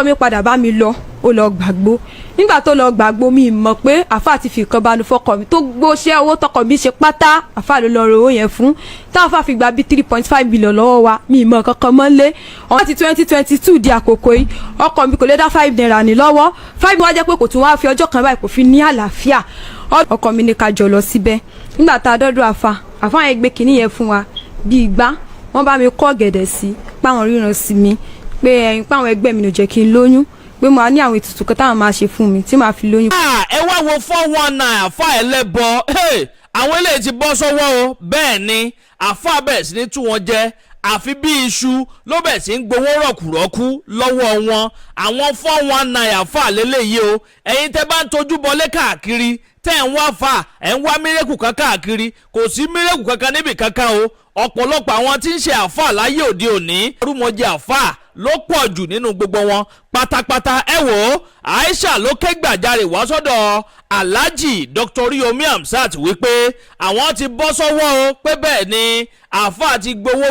mi padà bá mi lọ ó lọ gbàgbó nígbà tó lọ gbàgbó mi mọ̀ pé àfà ti fi kan bánu fọkọ mi tó gbóṣẹ́ owó tọkọ mi ṣe pátá àfà ló lọ rò ó yẹn fún táwọn àfà fi gba bí 3.5 billion lọ́wọ́ wa mi mọ̀ kankan mọ́ lé ọ̀hún ti 2022 di àkókò yìí ọkọ mi kò lè dá 5 naira ní lọ́wọ́ 5 wá jẹ́ pé kò tún wá fi ọjọ́ kan báyìí kò fi ní àlàáfíà ọkọ mi ní ká jọ lọ síbẹ̀ nígbà tá a dọ́dọ̀ àfà yẹn gbé kinní yẹn fún wa bí igbá wọ́n bá mi kọ́ ọ̀gẹ̀dẹ̀ sí páwọn ríran sí mi pé ẹ̀yin páwọn ẹgbẹ́ mi ló jẹ́ kí n lóyún pé mo ní àwọn ètùtù kan táwọn máa ṣe fún mi tí màá fi lóyún. ẹ wá wo 419 àfa ẹlẹ́bọ àwọn eléyìí ti bọ́ sọ́wọ́ o bẹ́ẹ̀ ni àfa bẹ̀rẹ̀ sí ní tú wọn jẹ àfi bí iṣu ló bẹ̀rẹ̀ sí ń gbowó rọ̀kùrọ̀kù lọ́wọ́ wọn àwọn 419 àfa lélẹ́yìí o ẹ̀yin tẹ́ bá ń tojú bọlé káàkiri tẹ́ ń wá fà ẹ̀ ń wá mírèkù kan káàkiri kò sí mírèkù kankan níbì kankan o ọ̀pọ̀lọpọ̀ àwọn tí ń ṣe àfà láyé òde òní arúmọjẹ àfà ló pọ̀ jù nínú gbogbo wọn pátápátá ẹ wò ó Aisha ló ké gbàjarè wá sọ́dọ̀ Alhaji Dr. Yomi Hamzat wípé àwọn ti bọ́ sọ́wọ́ o pé bẹ́ẹ̀ ni àfà ti gbowó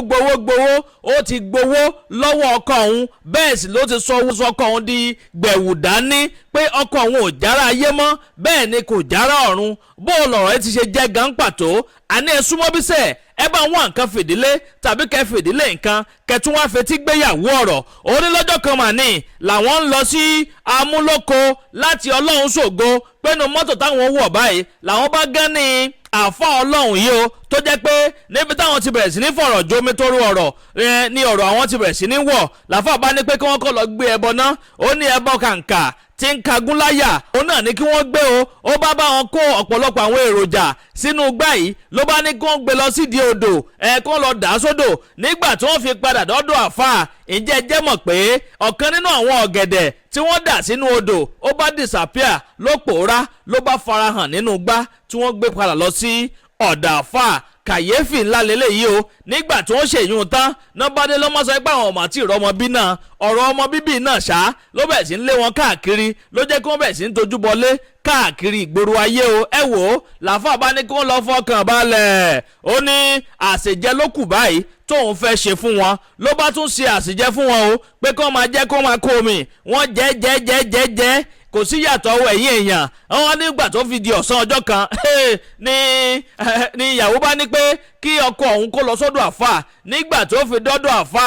ó ti gbowó lọ́wọ́ ọkọ òun bẹ́ẹ̀ sì ló ti sọ ọkọ òun di gbẹ̀wù dání pé ọkọ òun ò jára ayé mọ́ bẹ́ẹ̀ ni kò jára ọ̀run bó lọ̀rọ̀ ẹ ti ṣe jẹ́ gan pàtó àní ẹ súnmọ́ bísẹ̀ ẹ bá wọn nǹkan fìdílé tàbí kẹ fìdílé nǹkan kẹtún wá fetí gbéyàwó ọ̀rọ̀ onílọ́jọ́ kan mà ní làwọn ń lọ sí amúlòkó láti ọlọ́run ṣògo pẹ́nu mọ́tò táwọn wọ̀ báyìí làwọn bá gán ní àfa ọlọ́run yìí o tó jẹ́ pé níbi táwọn ti bẹ̀rẹ̀ sí ní fọ̀rọ̀ jómi tóró ọ̀rọ̀ ní ọ̀rọ̀ àwọn ti bẹ̀rẹ̀ sí ní wọ̀ làfà bá ní pé kí wọ́n kọ́ lọ gbé ẹbọ náà ó ní ẹbọ kàǹkà tí ń kagún láyà òun náà ní kí wọ́n gbé o ó bá bá wọn kó ọ̀pọ̀lọpọ̀ àwọn èròjà sínú gbá yìí ló bá ní kí wọ́n gbé lọ sídìí odò kó lọ dà á sódò nígbà tí wọ́n fi padà dọ́dọ̀ àfà ǹjẹ́ jẹ́ mọ̀ pé ọ̀kan nínú àwọn ọ̀gẹ̀dẹ̀ tí wọ́n dà sínú odò ó bá disappear ló pòórá ló bá farahàn nínú gbá tí wọ́n gbé padà lọ sí ọ̀dà àfà kàyéfì ńlá lélẹ́yìí o nígbà tí wọ́n ṣèyún tán nọ́bàdé lọ́mọ sọ pé àwọn ọmọ àti ìrọmọ bí náà ọ̀rọ̀ ọmọ bíbí náà ṣá ló bẹ̀rẹ̀ sí ń lé wọn káàkiri ló jẹ́ kí wọ́n bẹ̀rẹ̀ sí ń tojú bọlé káàkiri ìgboro ayé o ẹ wò ó làáfà bá ní kí wọ́n lọ fọkàn balẹ̀ ó ní àṣejẹ ló kù báyìí tóun fẹ́ ṣe fún wọn ló bá tún ṣe àṣejẹ fún wọn o pé kí wọ́n máa jẹ́ kó máa kó omi wọ́n jẹ́ kò sí yàtọ̀ ọwọ́ ẹ̀yìn èèyàn àwọn nígbà tó fi di ọ̀sán ọjọ́ kan ni ìyàwó bá ní pé kí ọkọ òun kó lọ sọ́dọ̀ àfà nígbà tó fi dọ́dọ̀ àfà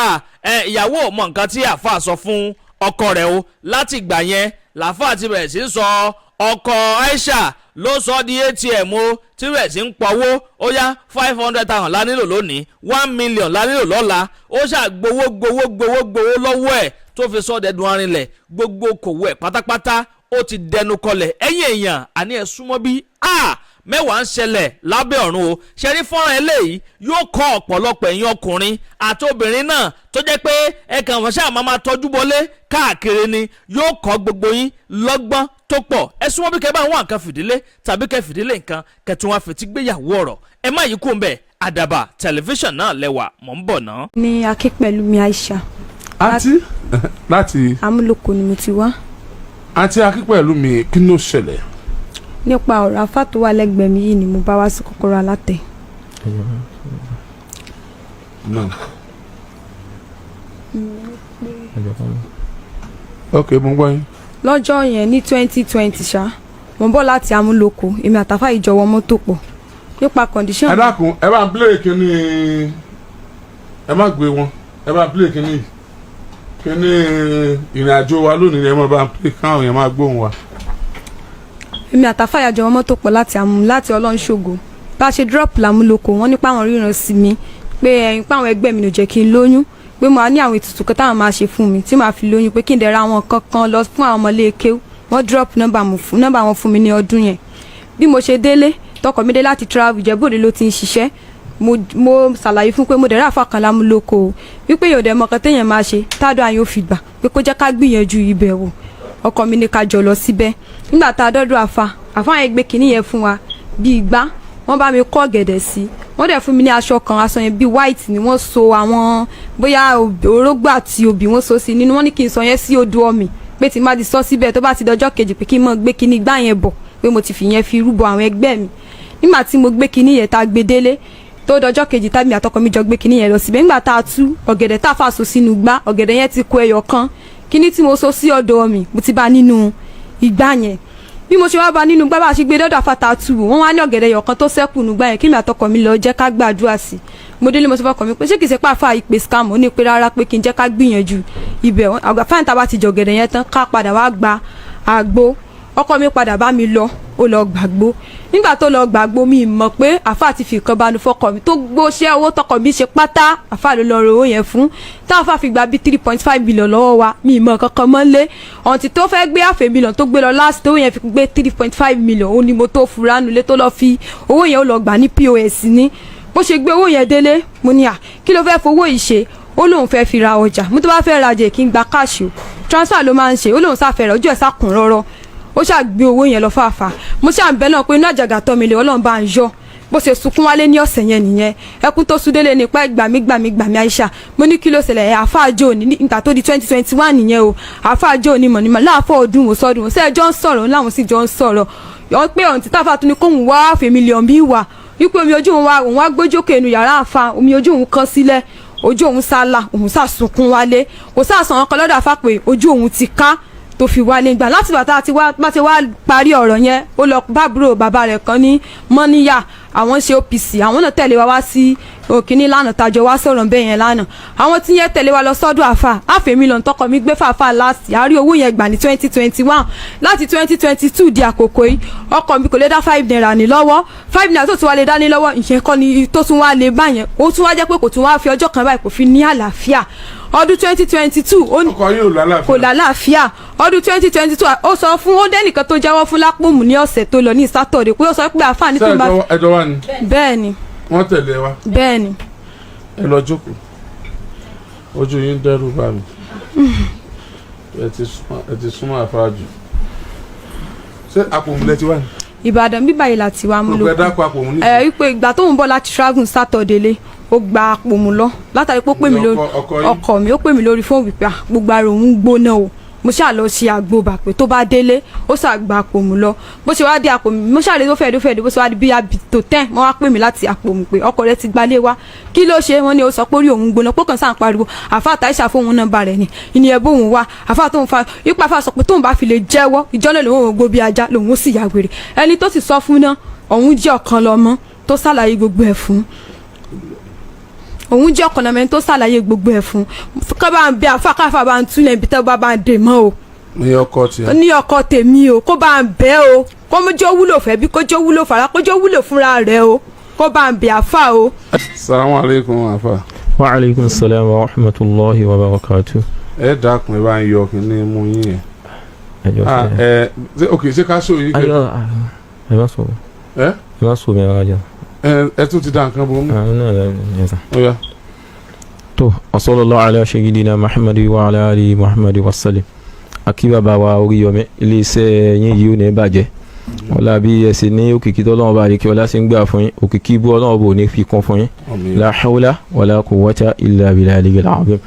ìyàwó mọ nǹkan tí àfà sọ fún ọkọ rẹ̀ o láti ìgbà yẹn làfà ti bẹ̀rẹ̀ sí sọ ọkọ Aisha ló sọ di ATM o tí bẹ̀rẹ̀ sí ń pọ̀wó ó yá 500,000 la nílò lónìí 1 million la nílò lọ́la ó ṣàgbowó lọ́wọ́ ẹ̀ tó fi sọ dẹ̀dùn arinlẹ̀ gbogbo kòwò ẹ̀ pátápátá ó ti dẹnu kọlẹ̀ ẹ̀yìn èèyàn àní ẹ̀ súnmọ́ bí mẹ́wàá ń ṣẹlẹ̀ lábẹ́ ọ̀run o ṣẹ́rí fọ́nrán eléyìí yóò kọ́ ọ̀pọ̀lọpọ̀ ẹ̀yin ọkùnrin àti obìnrin náà tó jẹ́ pé ẹ̀kan ṣáà máa tọ́jú bọlé káàkiri ni yóò kọ́ gbogbo yín lọ́gbọ́n tó pọ̀ ẹ súnmọ́ bí kẹ́ bá wọn nǹkan fìdílé tàbí kẹ́ fìdílé nǹkan kẹ́tùn wá fetí gbéyàwó ọ̀rọ̀ ẹ má yí kú ń bẹ̀ Àdàbà tẹlifíṣàn náà lẹ́wà mọ̀ ń bọ̀ náà. ní Akínpẹ̀lúmi Aisha. àǹtí láti. Amúlòkó ni mo ti wá. àǹtí Akínpẹ̀lúmi kí ló ṣẹlẹ̀. nípa ọ̀rọ̀ àfà tó wà lẹ́gbẹ̀ẹ́ mi yìí ni mo bá wá sí Kọ́kọ́rọ́ Alátẹ. ok mo gbọ́ yín. lọ́jọ́ yẹn ní 2020 ṣá mo ń bọ̀ láti Amúlòkó èmi àtàfà ìjọwọ́ mọ́tò pọ̀ nípa condition. ẹ dákun ẹ bá ń play kínní ẹ má gbé wọn ẹ bá ń play kínní ìrìn àjò wa lónìí ẹ má bá ń play káwọn yẹn máa gbóhùn wa. èmi àtàfà ìjọwọ́ mọ́tò pọ̀ láti Ọlọ́runṣògo bá a ṣe drop l'Amúlòkó wọ́n nípa àwọn ríran sí mi pé ẹ̀yin páwọn ẹgbẹ́ mi ló jẹ́ kí n lóyún pé mo ní àwọn ètùtù kan táwọn máa ṣe fún mi tí màá fi lóyún pé kí n dẹ̀ra àwọn kankan lọ fún àwọn ọmọlé kéwú wọ́n drop nọ́mbà wọn fún mi ní ọdún yẹn bí mo ṣe délé tọkọ mi dé láti travel Ìjẹ̀bú-Òde ló ti ń ṣiṣẹ́ mo ṣàlàyé fún pé mo dẹ̀ra àfà kan l'Amúlòkó wípé yóò dẹ̀ mọ kan téèyàn máa ṣe tádùn àyàn ò fi gbà pé kó jẹ́ ká gbìyànjú ibẹ̀ wò ọkọ mi ní ká jọ lọ síbẹ̀ nígbà tá a dọ́dọ̀ àfà yẹn gbé kinní yẹn fún wa bí igbá wọ́n bá mi kọ́ ọ̀gẹ̀dẹ̀ sí wọ́n dẹ̀ fún mi ní aṣọ kan aṣọ yẹn bíi white ni wọ́n so àwọn bóyá orógbó àti obì wọ́n so sí nínú wọ́n ní kí n sọ yẹn sí odò ọmì pé tí n bá ti sọ síbẹ̀ tó bá ti dọjọ́ kejì pé kí n mọ̀ gbé kinní gbá yẹn bọ̀ pé mo ti fi yẹn fi rúbọ àwọn ẹgbẹ́ mi nígbà tí mo gbé kinní yẹn tá a gbé délé tó dọjọ́ kejì tàbí àtọkọ mi jọ gbé kinní yẹn lọ síbẹ̀ nígbà tá a tú ọ̀gẹ̀dẹ̀ tá a fà so sínú gbá ọ̀gẹ̀dẹ̀ yẹn ti kó ẹyọ kan kíní tí mo so sí ọ̀dọ̀ mi mo ti bá nínú ìgbà yẹn bí mo ṣe wá bá nínú gbá bá ṣe gbé dọ́dọ̀ àfàtà túbù wọ́n wá ní ọ̀gẹ̀dẹ̀ yọ̀kan tó sẹ́kù nùgbà yẹn kí mi àtọkọ mi lọ jẹ́ ká gbàdúrà sí mo délé mo sọ fọkàn mi pé ṣé kìí ṣe pàfà ìpè scam ó ní pé rárá pé kí n jẹ́ ká gbìyànjú ibẹ̀ àgbàfáàntà bá ti jọ̀gẹ̀dẹ̀ yẹn tán ká padà wá gba àgbo ọkọ mi padà bá mi lọ ó lọ gbàgbó nígbà tó lọ gbàgbó mi mọ̀ pé àfà ti fi kan bánu fọkọ mi tó gbóṣẹ́ owó tọkọ mi ṣe pátá àfà ló lọ rò owó yẹn fún táwọn àfà fi gba bí 3.5 million lọ́wọ́ wa mi mọ̀ kankan mọ́ lé ọ̀ǹtí tó fẹ́ gbé half a million tó gbé lọ last tó yẹn fi gbé 3.5 million ó ní mo tó fura nulẹ̀ tó lọ fi owó yẹn ó lọ gbà ní POS ní bó ṣe gbé owó yẹn délé mo ní kí ló fẹ́ fowó yìí ṣe ó lóun fẹ́ fi ra ọjà mo tó bá fẹ́ rajà kí n gba káàṣì o transfer ló máa ń ṣe ó lóun sáfẹ́ rẹ̀ ojú ẹ̀ sákùn rọ́rọ́ ó ṣàgbé owó yẹn lọ fàáfàá mo ṣàǹbẹ́ náà pé inú àjàgà tọ́ mi lè ọlọ́run bá ń yọ bó ṣe sunkún wálé ní ọ̀sẹ̀ yẹn nìyẹn ẹkún tó sún délé nípa gbàmí Aisha mo ní kí ló ṣẹlẹ̀ àfáàjò ní nígbà tó di 2021 nìyẹn o àfáàjò ní mọ̀nìmọ̀ láàfọ̀ ọdún wò sọ́dún wò sẹ́ẹ̀jọ́ ń sọ̀rọ̀ láwọn sì jọ ń sọ̀rọ̀ yọ pé ọ̀hún ti táfà tún ní kóhùn wá half mílíọ̀n bí wà wípé omi ojú òun wá gbójókè inú yàrá àfa omi ojú òun kan sílẹ̀ ojú òun sálà òun sàsunkún wálé kò sàsàn ọkọ lọ́dọ̀ àfa pé ojú òun ti ká tó fi wálé gbà láti bàtà bá ti wá parí ọ̀rọ̀ yẹn ó lọ bábúrò bàbá rẹ̀ kan ní mọ́níyà àwọn ṣe OPC àwọn náà tẹ̀lé wa wá sí òkìní lánàá tàjọ wá sọ̀rọ̀ bẹ́ẹ̀ yẹn lánàá àwọn tí yẹn tẹ̀lé wa lọ sọ́dọ̀ àfà half a million tọkọ mi gbé fàáfà láti àárí owó yẹn gbà ní 2021 láti 2022 di àkókò yìí ọkọ mi kò lè dá 5 naira ní lọ́wọ́ 5 naira tó tún wá lè dá ní lọ́wọ́ ìyẹn kọ́ ni tó tún wá lè báyẹn ó tún wá jẹ́ pé kò tún wá fi ọjọ́ kan báyìí kò fi ní àlàáfíà ọdún 2022 ọkọ yóò lálàáfíà kò lálàáfíà ọdún 2022 ó sọ fún ó dẹ́nìkan tó jáwọ́ fún lápòmù ní ọ̀sẹ̀ tó lọ ní sátọ̀dẹ̀ pé ó sọ pé àfààní tó ń bá ẹjọ́ wà ní. bẹ́ẹ̀ ni wọ́n tẹ̀lé wa. bẹ́ẹ̀ ni. ẹ lọ jókòó ojú yín dẹ́rù bá mi ẹ ti súnmọ́ àfáàjù ṣé àpòmùlẹ̀ ti wà ní. Ìbàdàn bíbá yìí láti wá mú lóko gbogbo ẹ̀dá àpòmù ní. wípé ìgbà tóun bọ̀ láti travel sátọ̀dẹ̀ lé ó gba àpòmù lọ látàrí pé ó pè mí lórí ọkọ mi ó pè mí lórí fóònù wípé gbogbo ara òun gbóná o mo ṣáà lọ ṣe àgbo bàpẹ tó bá délé ó ṣàgbà àpòmù lọ bó ṣe wá dé àpòmù mo ṣàlè tó fẹ́ẹ́ bó ṣe wá di bí abito 10 wọ́n wá pè mí láti àpòmù pé ọkọ rẹ̀ ti gbalé wá kí ló ṣe wọ́n ní ó sọ pé orí òun gbóná pé kàn sáà ń pariwo àfáàtà Aisha fóun nọ́mbà rẹ̀ ni ìníyẹn bóun wá àfáà tóun fa ipa àfáà sọ pé tóun bá fi lè jẹ́wọ́ ìjọ́lẹ̀ lòun ò gbó bí ajá lòun ó sì yà wèrè ẹni tó sì sọ fún náà òun jẹ́ ọ̀kan lọ́mọ tó ṣàlàyé gbogbo ẹ̀ fún òun jẹ́ ọ̀kan lọ́mọ tó ṣàlàyé gbogbo ẹ̀ fún kọ́ bá ń bẹ àfáàkáfà bá ń túlẹ̀ ibi tẹ́ bá ń dè mọ́ o ní ọkọ tiẹ̀. ní ọkọ tèmi o kó bá ń bẹ o kó mójó wúlò fẹ́ bí kójó wúlò fara kójó wúlò fúnra rẹ̀ o kó bá ń bẹ àfà o. salamu aleykum afa. wa aleykum salaam wa rahmatulahi wa barakatu. ẹ dákun ẹ bá ń yọ kí ní mú yín yẹn. ok ṣé ká sọ yìí. ẹ má sọ. ẹ má sọ mi ara jà. ẹ tún ti dá nǹkan bọ̀ mú. ó yá. tó sallallahu ala sayyidina muhammadu wa ala ali muhammadu wa sallim. Akíbàbá wa Oríyọmí iléeṣẹ́ yín yìí ò ní bàjẹ́ ọlá bí ẹ ṣe ní òkìkí tó Ọlọ́run bá rí kí ọlá ṣe ń gbà fún yín òkìkí bú Ọlọ́run bò ní fi kún fún yín la hawla wala quwwata illa billahi al-azim.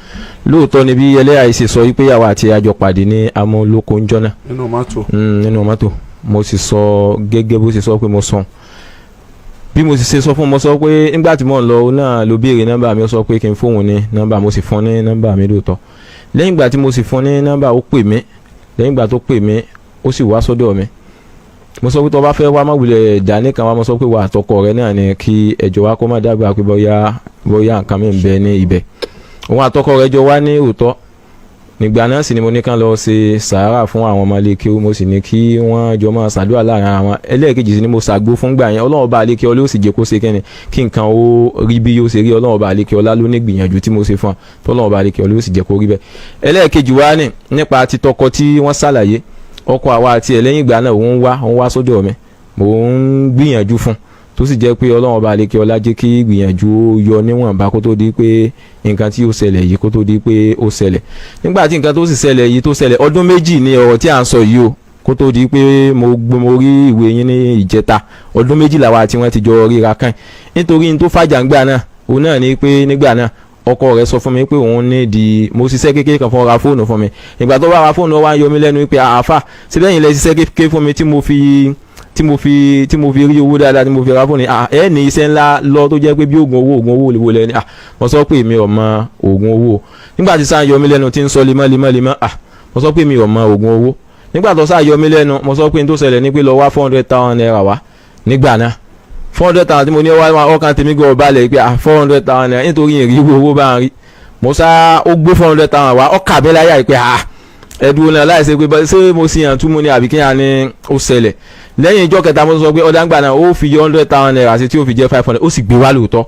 Lóòótọ́ ni bí ẹlẹ́yà yìí ṣe sọ wípé yàwó àti àjọ pàdé ní amúlòkó ń jọ́nà nínú mọ́tò mo sì sọ gẹ́gẹ́ bó ṣe sọ pé mo sọ bí mo sì ṣe sọ fún mo sọ pé nígbà tí mo ń lọ náà ló béèrè nọ́mbà mi ó sọ pé kí n fóun ní nọ́mbà mo sì fún ní nọ́mbà mi lóòótọ́ lẹ́yìn ìgbà tí mo sì fún ní nọ́mbà ó pè mí lẹ́yìn ìgbà tó pè mí ó sì wá sọ́dọ̀ mi mo sọ pé tó bá fẹ́ wá má wulẹ̀ dání kan wá mo sọ pé wà àtọkọ rẹ náà ni kí ẹjọ́ wa kó má dábàá pé bóyá nǹkan mi ń bẹ ní ibẹ̀ òun àtọkọ rẹ jọ wá ní òótọ́ nígbà náà sì ni mo ní kán lọ ṣe sàárà fún àwọn ọmọ ilé kí mo sì ní kí wọ́n jọ máa ṣàdúrà láàrin àwọn ẹlẹ́ẹ̀kejì sí ni mo ṣàgbó fún gbà yẹn Ọlọ́run bá alẹ́ kí ọlá ó sì jẹ́ kó ṣe kẹ́ni kí nǹkan ó rí bí yóò ṣe rí Ọlọ́run bá alẹ́ kí ọlá ló ní gbìyànjú tí mo ṣe fún Ọlọ́run bá alẹ́ kí ọlá ó sì jẹ́ kó rí bẹ́ẹ̀. ẹlẹ́ẹ̀kejì wá ní nípa títọkọ tí wọ́n ṣàlàyé ọkọ àwa àti ẹ̀ lẹ́yìn ìgbà náà òun wá sọ́dọ̀ mi mò ń gbìyànjú fún tó sì jẹ́ pé Ọlọ́run bá lè kí ọlá jẹ́ kí gbìyànjú ó yọ níwọ̀nba kó tó di pé nǹkan tí ó ṣẹlẹ̀ yìí kó tó di pé ó ṣẹlẹ̀ nígbà tí nǹkan tó sì ṣẹlẹ̀ yìí tó ṣẹlẹ̀ ọdún méjì ni ọ̀rọ̀ tí à ń sọ yìí o kó tó di pé mo rí ìwé yín ní ìjẹta ọdún méjì làwa tí wọ́n ti jọ ríra kàn nítorí n tó fàjà ńgbà náà òun náà ni pé nígbà náà ọkọ rẹ̀ sọ fún mi pé òun ní di mo ṣiṣẹ́ kékeré kan fún ra fóònù fún mi ìgbà tó bá ra fóònù wá ń yọ mí lẹ́nu pé àáfà síbẹ̀ yìí lẹ ṣiṣẹ́ kékeré fún mi tí mo fi rí owó dáadáa tí mo fi ra fóònù ẹ ní iṣẹ́ ńlá lọ tó jẹ́ pé bí oògùn owó lè lẹ́ni mo sọ pé mi ò mọ oògùn owó nígbà tí sáà yọ mí lẹ́nu tí ń sọ lemọ́lemọ́ mo sọ pé mi ò mọ oògùn owó nígbà tó sáà yọ mí lẹ́nu mo sọ pé n tó ṣẹlẹ̀ ní pé lọ wá 400,000 naira wá nígbà náà 400,000 tí mo ní ọkàn tèmi gbọ́ balẹ̀ pé 400,000 naira nítorí ìrì owó bá ń rí mo sá ó gbé 400,000 wá ọkà mi láyà pé ẹ̀dùn náà láìsí pé ṣé mo sì hàn tún mo ní àbí kí n ní ó ṣẹlẹ̀ lẹ́yìn ìjọ kẹta mo sọ pé ọ̀dà ń gbà náà ó fi 100,000 naira sí tí ó fi jẹ́ 500 ó sì gbé wá lóòótọ́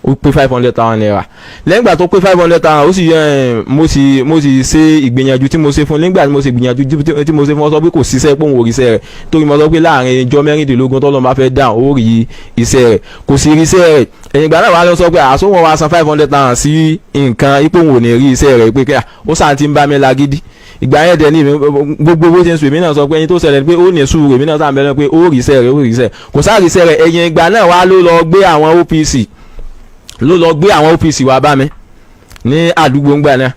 ó pé 500,000 naira lẹ́yìn ìgbà tó pé 500,000 ó sì mo sì ṣe ìgbìyànjú tí mo ṣe fún nígbà tí mo ṣe ìgbìyànjú tí mo ṣe fún ọ sọ pé kò ṣiṣẹ́ pé òun ò ríṣẹ́ rẹ̀ torí mo sọ pé láàrin ìjọ mẹ́rìndínlógún tọ́lọ́ máa fẹ́ dáhùn ó rí iṣẹ́ rẹ̀ kò sí ríṣẹ́ rẹ̀ ẹ̀yìn ìgbà náà wà lọ sọ pé àsomọ́ wa san 500,000 sí nǹkan ipò òun ò ní rí iṣẹ́ rẹ̀ pé kí ó sàn ti ń bá mi lágídí ìgbà yẹn dẹ̀ ní gbogbo bó ti ń sùn èmi náà sọ pé ẹni tó ṣẹlẹ̀ pé ó ní sùúrù èmi náà sàn bẹ́ẹ̀ pé ó ríṣẹ́ rẹ̀ kò sáà ríṣẹ́ rẹ̀ ẹ̀yìn ìgbà náà wà ló lọ gbé àwọn OPC wá bá mi ní àdúgbò ńgbà náà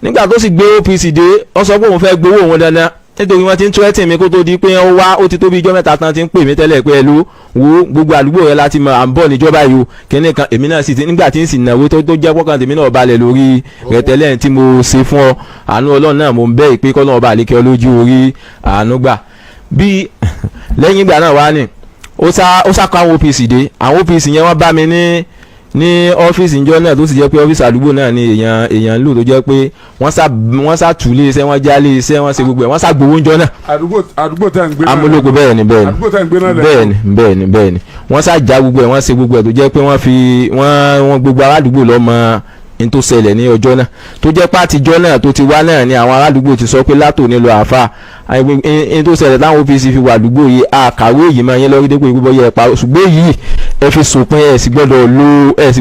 nígbà tó sì gbé OPC dé ó sọ pé òun fẹ́ gbowó òun dandan nítorí wọ́n ti ń tírẹ́tì mi kó tó di pé ó ti tó bí ijọ́ mẹ́ta tán ti ń pè mí tẹ́lẹ̀ pé ẹ̀lú wo gbogbo àdúgbò rẹ láti mọ à ń bọ̀ níjọba yìí o kíní kan èmi náà sì ti nígbà tí ń sì náwó tó jẹ́ pọ́kàn tèmi náà balẹ̀ lórí rẹ̀ tẹ́lẹ̀ tí mo ṣe fún ọ àánú ọlọ́run náà mo ń bẹ́ ìpè kọ́lọ́run ọba àlékẹ́ lójú orí àánú gbà bí lẹ́yìn ìgbà náà wá ní ó sá kó àwọn OPC dé àwọn OPC yẹn wọ́n bá mi ní ọ́fíìsì ìjọ náà tó sì jẹ́ pé ọ́fíìsì àdúgbò náà ni èèyàn lò tó jẹ́ pé wọ́n sá tù lé iṣẹ́ wọ́n já lé iṣẹ́ wọ́n ṣe gbogbo ẹ̀ wọ́n sá gbowó ìjọ náà. àdúgbò tẹ̀ ń gbé náà amúlòkó bẹ́ẹ̀ ni àdúgbò tẹ̀ ń gbé náà lẹ́yìn bẹ́ẹ̀ ni wọ́n sá já gbogbo ẹ̀ wọ́n ṣe gbogbo ẹ̀ tó jẹ́ pé wọ́n gbogbo aládùúgbò lọ́mọ n tó ṣẹlẹ̀ ní ọjọ́ náà tó jẹ́ pàtijọ́ náà tó ti wá náà ni àwọn aládùúgbò ti sọ pé látòní lọ àfa n tó ṣẹlẹ̀ táwọn OPC fi wà àdúgbò yìí àkàwé yìí máa yẹn lórí dépò ìgbébọ̀ yẹ ẹ̀pà ṣùgbọ́n yìí ẹ fi sòpin ẹ̀ sì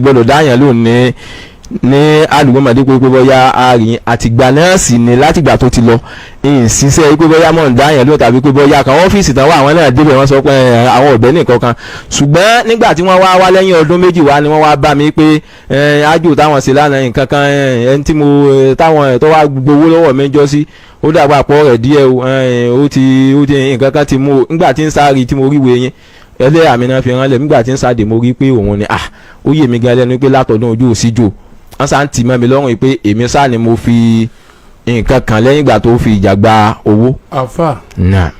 gbọ́dọ̀ dáyàn lónìí ní àdúgbò màdé pé bóyá àárín àtìgbà náà sì ni látìgbà tó ti lọ ìṣiṣẹ́ pé bóyá mọ̀ ń dáyàn lónìí tàbí pé bóyá kan ọ́fíìsì tán wà àwọn náà débẹ̀ wọ́n sọ pé àwọn ọ̀bẹ nìkan kan ṣùgbọ́n nígbà tí wọ́n wá lẹ́yìn ọdún méjì wá ni wọ́n wá bá mi pé ájò táwọn ṣe lánàá nǹkan kan ẹni tí mo táwọn tó wá gbowó lọ́wọ́ mi jọ sí ó dàgbà pọ̀ rẹ̀ díẹ̀ ó ti nǹkan kan ti mú nígbà tí ń sáré tí mo rí wẹ̀ yẹn ẹlẹ́yà mi náà fi ránlẹ̀ nígbà tí ń sáde mo rí pé òun ni ó yé mi gan lẹ́nu pé látọ̀dún ojú ò sí jò wọ́n sá ń tì mọ́ mi lọ́rùn pé èmi sá ni mo fi nǹkan kan lẹ́yìn ìgbà tó fi ìjà gba owó. àfà náà.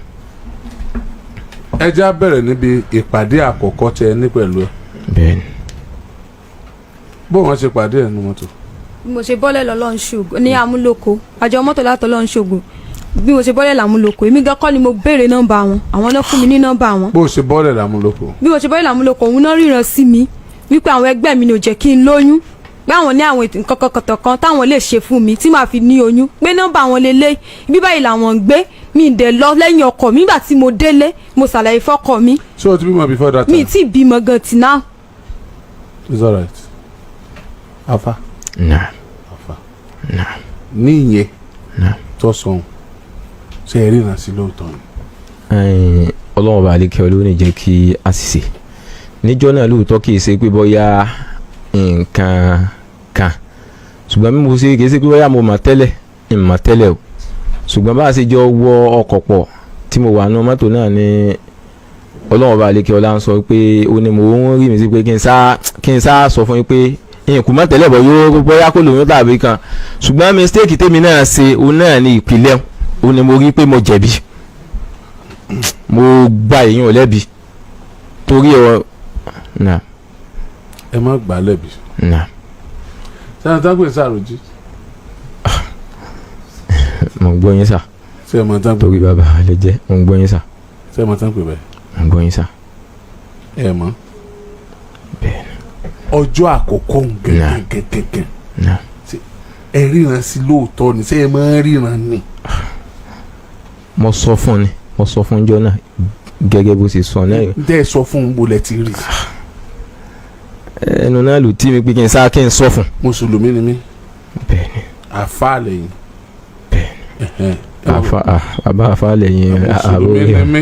ẹja bẹ̀rẹ̀ níbi ìpàdé àkọ́kọ́ tẹ ẹ ní pẹ̀lú ẹ. bẹ́ẹ̀ni. bó wọn ṣe pàdé ẹ̀ nu mọ́tò. bí mo ṣe bọ́lẹ̀ lọ́lọ́run ṣògo ní amúlòkó àjọ mọ́tò látọ̀ lọ́run ṣògo bí mo ṣe bọ́lẹ̀ làmúlòkó èmi gan kọ́ ni mo béèrè nọ́mbà wọn àwọn náà fún mi ní nọ́mbà wọn. bó o ṣe bọ́lẹ̀ làmúlòkó. bí mo ṣe bọ́lẹ̀ làmúlòkó òun náà ríran sí mi wípé àwọn ẹgbẹ́ mi ni ò jẹ́ kí n lóyún pé àwọn ní àwọn nǹkan kọ̀kọ̀tọ̀ kan táwọn lè ṣe fún mi tí màá fi ní oyún pé nọ́mbà wọn lélẹ̀ ibi báyìí làwọn ń gbé mi dẹ̀ lọ lẹ́yìn ọkọ mi nígbà tí mo délé mo ṣàlàyé fọ́kọ mi. ṣé o ti bímọ before that time. mi ti bímọ gan ti náà. it's alright. afa. náà. afa. náà. ní ìyẹn. náà. tó sọ̀hún ṣe é ríran sí lóòótọ́ ni. ọlọ́run bá lè kẹ́ ọ ló ní jẹ́ kí a sì ṣe níjọ́ náà lóòótọ́ kì í ṣe pé bóyá nǹkan kan ṣùgbọ́n bí mo ṣe kì í ṣe pé bóyá mo mọ̀ tẹ́lẹ̀ ìmọ̀ tẹ́lẹ̀ o ṣùgbọ́n bá a ṣe jọ wọ ọkọ̀ pọ̀ tí mo wà nù mọ́tò náà ni ọlọ́run bá lè kí ọlá ń sọ pé ó ní mo ń rí mi sí pé kí n sá sọ fún yín pé ìkú mọ́ tẹ́lẹ̀ bọ̀ yóò bóyá kó lóyún tàbí kan ṣùgbọ́n mistake tèmi náà ṣe òun náà ní ìpìlẹ̀ ó ní mo rí pé mo jẹ̀bi mo gba èèyàn lẹ́bi torí ọ̀ náà. ẹ má gbà á lẹ́bi. náà. sẹ́yìn tá pè sàròjì. mo ń gbọ́ yín sà. ṣé ẹ mọ̀ tán pè. torí bàbá lè jẹ́ mo ń gbọ́ yín sà. ṣé ẹ mọ̀ tán pè bẹ́ẹ̀. mo ń gbọ́ yín sà. ẹ mọ̀. bẹ́ẹ̀ni. ọjọ́ àkọ́kọ́ gẹ́gẹ́gẹ́gẹ́. náà. ẹ ríran sí lóòótọ́ ni ṣé ẹ máa ń ríran ni. mo sọ fún ọjọ́ náà gẹ́gẹ́ bó ṣe sọ náà. ǹjẹ́ ẹ sọ fún un bó lẹ ti rí. ẹnu náà lù tí mi pé kí n sọ fún. mùsùlùmí ni mí. bẹ́ẹ̀ni. àfa lẹ́yìn. bẹ́ẹ̀ni. bàbá àfa lẹ́yìn mùsùlùmí ni mí.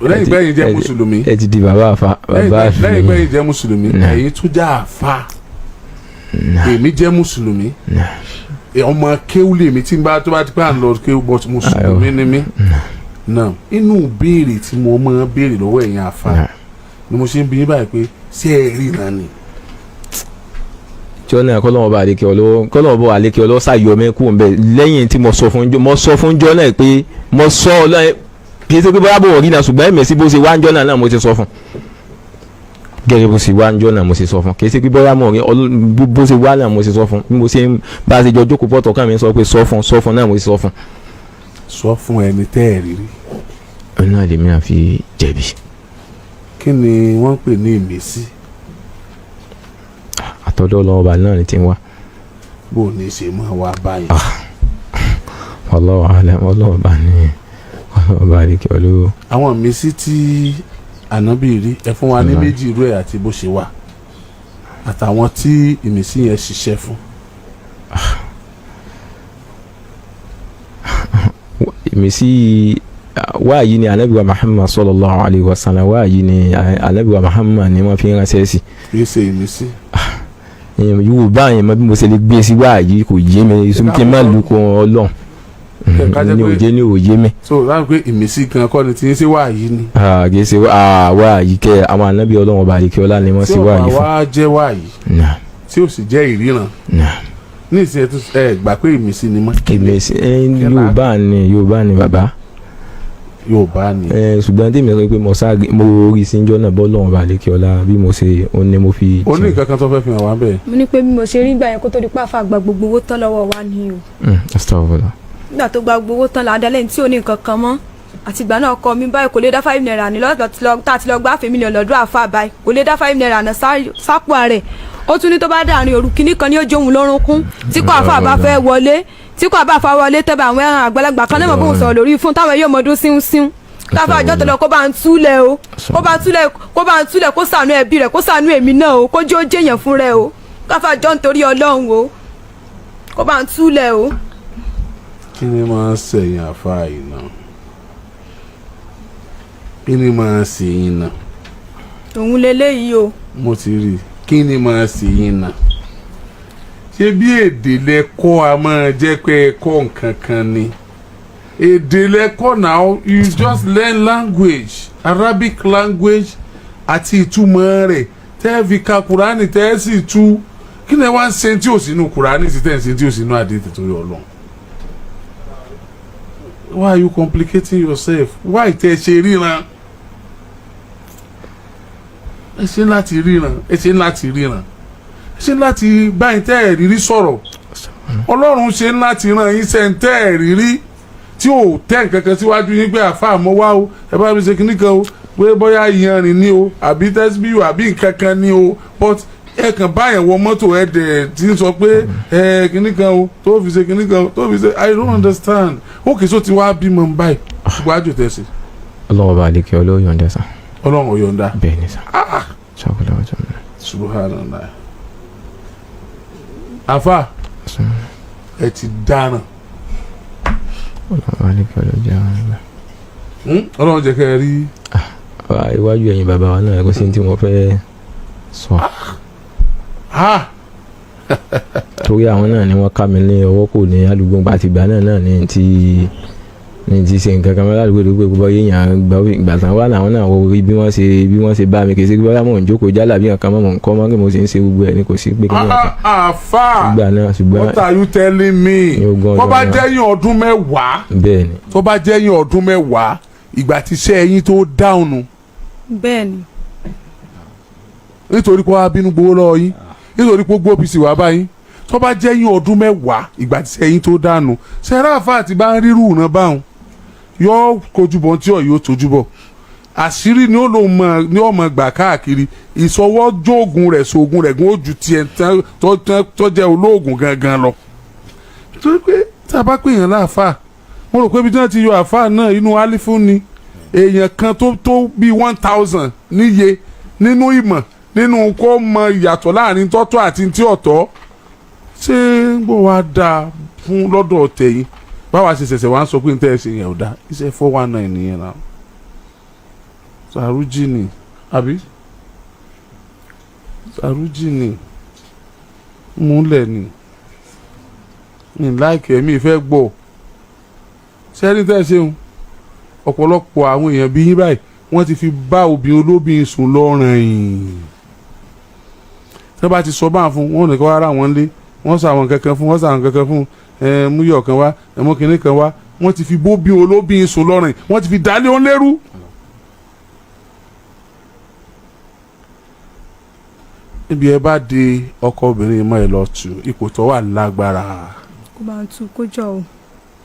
lẹ́yìn gbẹ̀yìn jẹ́ mùsùlùmí. ẹ ti di bàbá àfa. lẹ́yìn gbẹ̀yìn jẹ́ mùsùlùmí. ẹ̀yin tún jẹ́ àfa. èmi jẹ́ mùsùlùmí. ọmọ kéwù lèmi tí tó bá ti pẹ́ à ń lọ kéwù bọ́ mùsùlùmí ni mí. náà inú béèrè tí mo máa béèrè lọ́wọ́ ẹ̀yin àfa ni mo ṣe ń bi yín báyìí pé ṣé ẹ ríran ni. jọ́nà kọ́lọ́wọ́ bá àlékè ọlọ́wọ́ kọ́lọ́wọ́ bá àlékè ọlọ́wọ́ ṣàyọ mẹ́kù ńbẹ lẹ́yìn tí mo sọ fún jọ́nà pé mo sọ ọlọ́yẹ kì í ṣe pé bóyá bò wọ̀ rí náà ṣùgbọ́n ẹ̀mẹ̀sí bó ṣe wá ń jọ́nà náà mo ti sọ fún gẹ́gẹ́ bó ṣe wá ń jọ́nà mo ti sọ fún kì í ṣe pé bóyá mo rí bó ṣe wá náà mo ti sọ fún bí mo ṣe bá a ṣe jọ jókòó pọ̀tọ̀ kàn mí sọ pé sọ fún náà mo ti sọ fún. sọ fún ẹni tẹ́ ẹ̀ rírí. ọ̀nà lèmi náà fi jẹ̀bi. kí ni wọ́n pè ní ìmísí. àtọ́dọ̀ ọlọ́ọ̀bà náà ni ti ń wá. bó o ní ṣe máa wá báyìí. ọlọ́ọ̀bà ni ọlọ́ọ̀bà àdìkẹ́ olówó. àwọn ìmísí tí ànábì rí ẹ fún wa ní méjì irú ẹ̀ àti bó ṣe wà àtàwọn tí ìmísí yẹn ṣiṣẹ́ fún. ìmísí wáàyí ni anabiwa Muhammad sallallahu alayhi wa sallam wáàyí ni anabiwa Muhammad ni wọ́n fi ránṣẹ́ sí. kì í ṣe ìmísí. yóò bá yẹn mọ bí mo ṣe lè gbé sí wáàyí kò yé mi kí n má lu kó Ọlọ́run ní òye ní òye mi. so láti pé ìmísí kan kọ́ ni tí ń ṣe wáàyí ni. kì í ṣe wáàyí kẹ àwọn anabi Ọlọ́run ọba àdìkẹ́ ọlá ni wọ́n ṣe wáàyí fún. tí ó bá wá jẹ́ wáàyí tí ó sì jẹ́ ìríran ní ìsìn ẹ gbà pé ìmísí ni mọ́. ìmísí Yorùbá ni bàbá. Yorùbá ni. ṣùgbọ́n tí mi sọ pé mo rí síjọ́ náà bọ́ lọ́wọ́ àdìkẹ́ ọlá bí mo ṣe ó ní mo fi. ó ní nǹkan kan tó fẹ́ fi hàn wá bẹ́ẹ̀. mo ní pé bí mo ṣe rí gbà yẹn kó tó di pàfà gba gbogbo owó tán lọ́wọ́ wa ni o. nígbà tó gba gbogbo owó tán làádá lẹ́yìn tí ò ní nǹkan kan mọ́ àtìgbà náà kọ mi báyìí kò lè dá 5 naira ní lọ́dọ̀ tá a ti lọ gbá àfẹ́ mílíọ̀nù lọ́dọ̀ àfa báyìí kò lè dá 5 naira náà sápò rẹ̀ ó tún ní tó bá dáàrin òru kínní kan ní ó jóun lọ́rùn kún tí kò àfa bá fẹ́ wọlé tí kò àbá fa wọlé tẹ́ bá àwọn ẹran àgbàlagbà kan náà mọ̀ bóun sọ̀rọ̀ lórí fún táwọn yóò mọdún síún káfá àjọ tó lọ kó bá ń túlẹ̀ o kó bá ń túlẹ̀ kó ṣàánú ẹbí rẹ̀ kó ṣàánú èmi náà o kó jẹ́ ó jẹ́yàn fún rẹ̀ o káfá àjọ nítorí Ọlọ́run o kó bá ń túlẹ̀ o. kí ni máa ń ṣẹ̀yìn àfa yìí náà kí ni máa ń ṣẹ̀yìn náà. òun leléyìí o. mo ti rí i kí ni máa ń ṣẹ̀yìn náà. ṣé bí èdè lẹ́kọ́ a máa jẹ́ pé ẹ̀kọ́ nǹkan kan ni. èdè lẹ́kọ́ now you just learn language Arabic language àti ìtumọ̀ rẹ̀ tẹ́ fi ka Kùránì tẹ́ sì tú kí ni wọ́n ń ṣe tí ò sínú Kùránì sí tẹ́ ń ṣe tí ò sínú àdéhùn torí Ọlọ́run. Why are you complicating yourself? Why tẹ́ ṣe ríran? ẹ ṣe láti ríran ẹ ṣe láti ríran ẹ ṣe láti báyìí tẹ́ ẹ̀ rírí sọ̀rọ̀ Ọlọ́run ṣe láti ran yín sẹ́ńtẹ́ ẹ̀ rírí tí ò tẹ́ nǹkan kan síwájú yín pé àfa àmọ́ wá o ẹ bá mi ṣe kíní kan o pé bóyá ìyanrìn ni o àbí tẹ́síbíù àbí nǹkan kan ni o but ẹ kàn báyẹn wọ mọ́tò ẹ dẹ̀ tí ń sọ pé ẹ kíní kan o tó fi ṣe kíní kan o tó fi ṣe I don't understand ó kì í sọ ti wá bímọ ń báyìí ṣùgbọ́n àjò tẹ̀sí. Ọlọ́run bá àdìkẹ́ olóò yọ̀ǹda sá. Ọlọ́run ò yọ̀ǹda. bẹ́ẹ̀ ni sá. ṣàkóso ọjọ́ mi. Subhanallah. Àfà ẹ ti dáná. Ọlọ́run àdìkẹ́ olóò jẹ́ àwọn ẹgbẹ́. Ọlọ́run jẹ́ kẹ́ ẹ rí. iwájú ẹ̀yin bàbá wa náà kó sí tí wọ́n fẹ́ sọ. torí àwọn náà ni wọ́n ká mi ní ọwọ́ kò ní àdúgbò àti ìgbà náà ní ti ṣe nǹkan kan mọ́ ládùúgbò tó gbé gbọ́ yéèyàn ìgbà tán wà láwọn náà wọ bí wọ́n ṣe bá mi kì í ṣe bóyá mò ń jókòó jálà bí nǹkan mọ́ mò ń kọ́ mọ́ kí mo sì ń ṣe gbogbo ẹ̀ ní kò sí pé kí wọ́n kà. àfà what are you telling me? tó bá jẹ́yìn ọdún mẹ́wàá. bẹ́ẹ̀ni. tó bá jẹ́yìn ọdún mẹ́wàá ìgbà tí iṣẹ́ ẹyin tó dáhùn. bẹ́ẹ̀ni. nítorí pé wàá bínú gbowó lọ́wọ́ yín nítorí pé gbó OPC wàá bá yín tó bá jẹ́yìn ọdún mẹ́wàá ìgbà tí iṣẹ́ ẹyin tó dáhùn. ṣẹ́rá àfà àti bá ń rírù náà báwọn yóò kojúbọ tí ọ yóò tójúbọ àṣírí ni ó lò mọ ní ọmọ gbà káàkiri ìsọwọ́jọ́gùn rẹ̀ sóògùn rẹ̀ gún ojú tiẹ̀ tó jẹ́ olóògùn gangan lọ. nítorí pé tá a bá pè yàn láàfáà mo rò pé ibi tí wọ́n ti yọ àfáà náà inú alifu ni èèyàn kan tó bí 1000 níye nínú ìmọ̀ nínú kó mọ ìyàtọ̀ láàrin tọ́tọ́ àti tí ọ̀tọ̀ ṣé ń gbọ́ wá dáa fún lọ́dọ̀ tẹ̀yìn báwa ṣe ṣẹ̀ṣẹ̀ wá ń sọ pé n tẹ́ ẹ ṣe yẹn ò dá iṣẹ́ 419 nìyẹn náà Sàrújì ni àbí Sàrújì ni múlẹ̀ ni mi láìkẹ́ mi fẹ́ gbọ́ sẹ́ni tẹ́ ẹ ṣeun ọ̀pọ̀lọpọ̀ àwọn èèyàn bí yín báyìí wọ́n ti fi bá obìnrin olóbìnrin sùn lọ́rùn yìí tó bá ti sọ báà fún wọn nìkan wá ra wọn lé wọ́n sọ àwọn kankan fún wọ́n sọ àwọn kankan fún múyọ̀ kan wá ẹ̀mú kìnní kan wá wọ́n ti fi bóbi olóbìn sùn lọ́rìn wọ́n ti fi dálé wọn lẹ́rú. níbi ẹ bá de ọkọ obìnrin mọ́ ẹ lọ tù ipò tó wà lágbára. kó bá ń tu kó jọ o.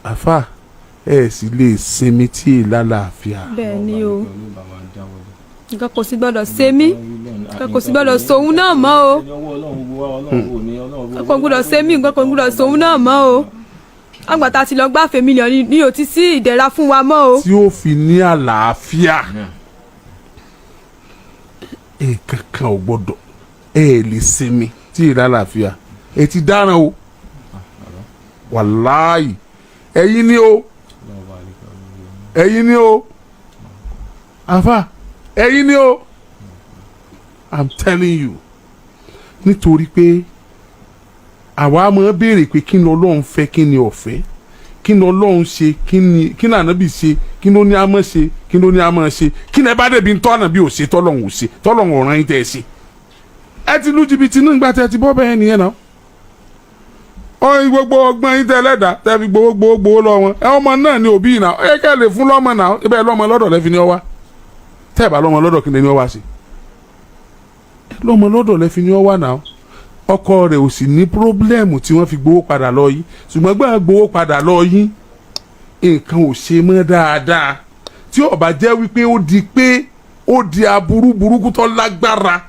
àfà ẹ sì lè sinmi tí ì lálàáfíà. bẹ́ẹ̀ ni o nǹkan kò sí gbọ́dọ̀ ṣe mí nǹkan kò sí gbọ́dọ̀ sòun náà mọ́ o nǹkan kò gbọ́dọ̀ ṣe mí nǹkan kò gbọ́dọ̀ sòun náà mọ́ o àgbàtà ti lọ gbáfẹ́ mílíọ̀nù ní òtí sí ìdẹ̀ra fún wa mọ́ o. tí ó fi ní àlàáfíà kankan ò gbọ́dọ̀ lè sinmi tí ì lálàáfíà ẹ ti dáràn o wàláì ẹ̀yin ni o ẹ̀yin ni o àfà ẹ̀yin ni o I'm telling you nítorí pé àwa máa béèrè pé kí ni Ọlọ́run fẹ́ kí ni ọ̀fẹ́ kí ni Ọlọ́run ṣe kí ni ànábì ṣe kí ni ó ní a máa ṣe kí ni ó ní a máa ṣe kí ni ẹ bá débi tọ́ ànábì ò ṣe tọ́lọ́run ò ṣe tọ́lọ́run ọ̀ràn yín tẹ́ ẹ ṣe ẹ ti lu jìbìtì nígbà tẹ́ ẹ ti bọ́ bẹ́ẹ̀ nìyẹn náà ọyìn gbogbo ọgbọ́n yín tẹ́ lẹ́dàá tẹ́ fi gbowó lọ wọn ẹ ọmọ náà ni òbí náà ẹ kẹ́ lè fún lọ́mọ náà ẹ bẹ́ẹ̀ lọ́mọ lọ́dọ̀ lẹ́fi ní ọ wá tẹ́ ẹ bá lọ́mọ lọ́dọ̀ kí ni ọ wá sí lọ́mọ lọ́dọ̀ lẹ́fi ní ọ wá náà ọkọ rẹ̀ ò sì ní pírọ́blẹ́mù tí wọ́n fi gbowó padà lọ yín ṣùgbọ́n gbọ́n gbowó padà lọ yín nǹkan ò ṣe mọ́ dáadáa tí ó bá jẹ́ wípé ó di aburú burúkú tó lágbára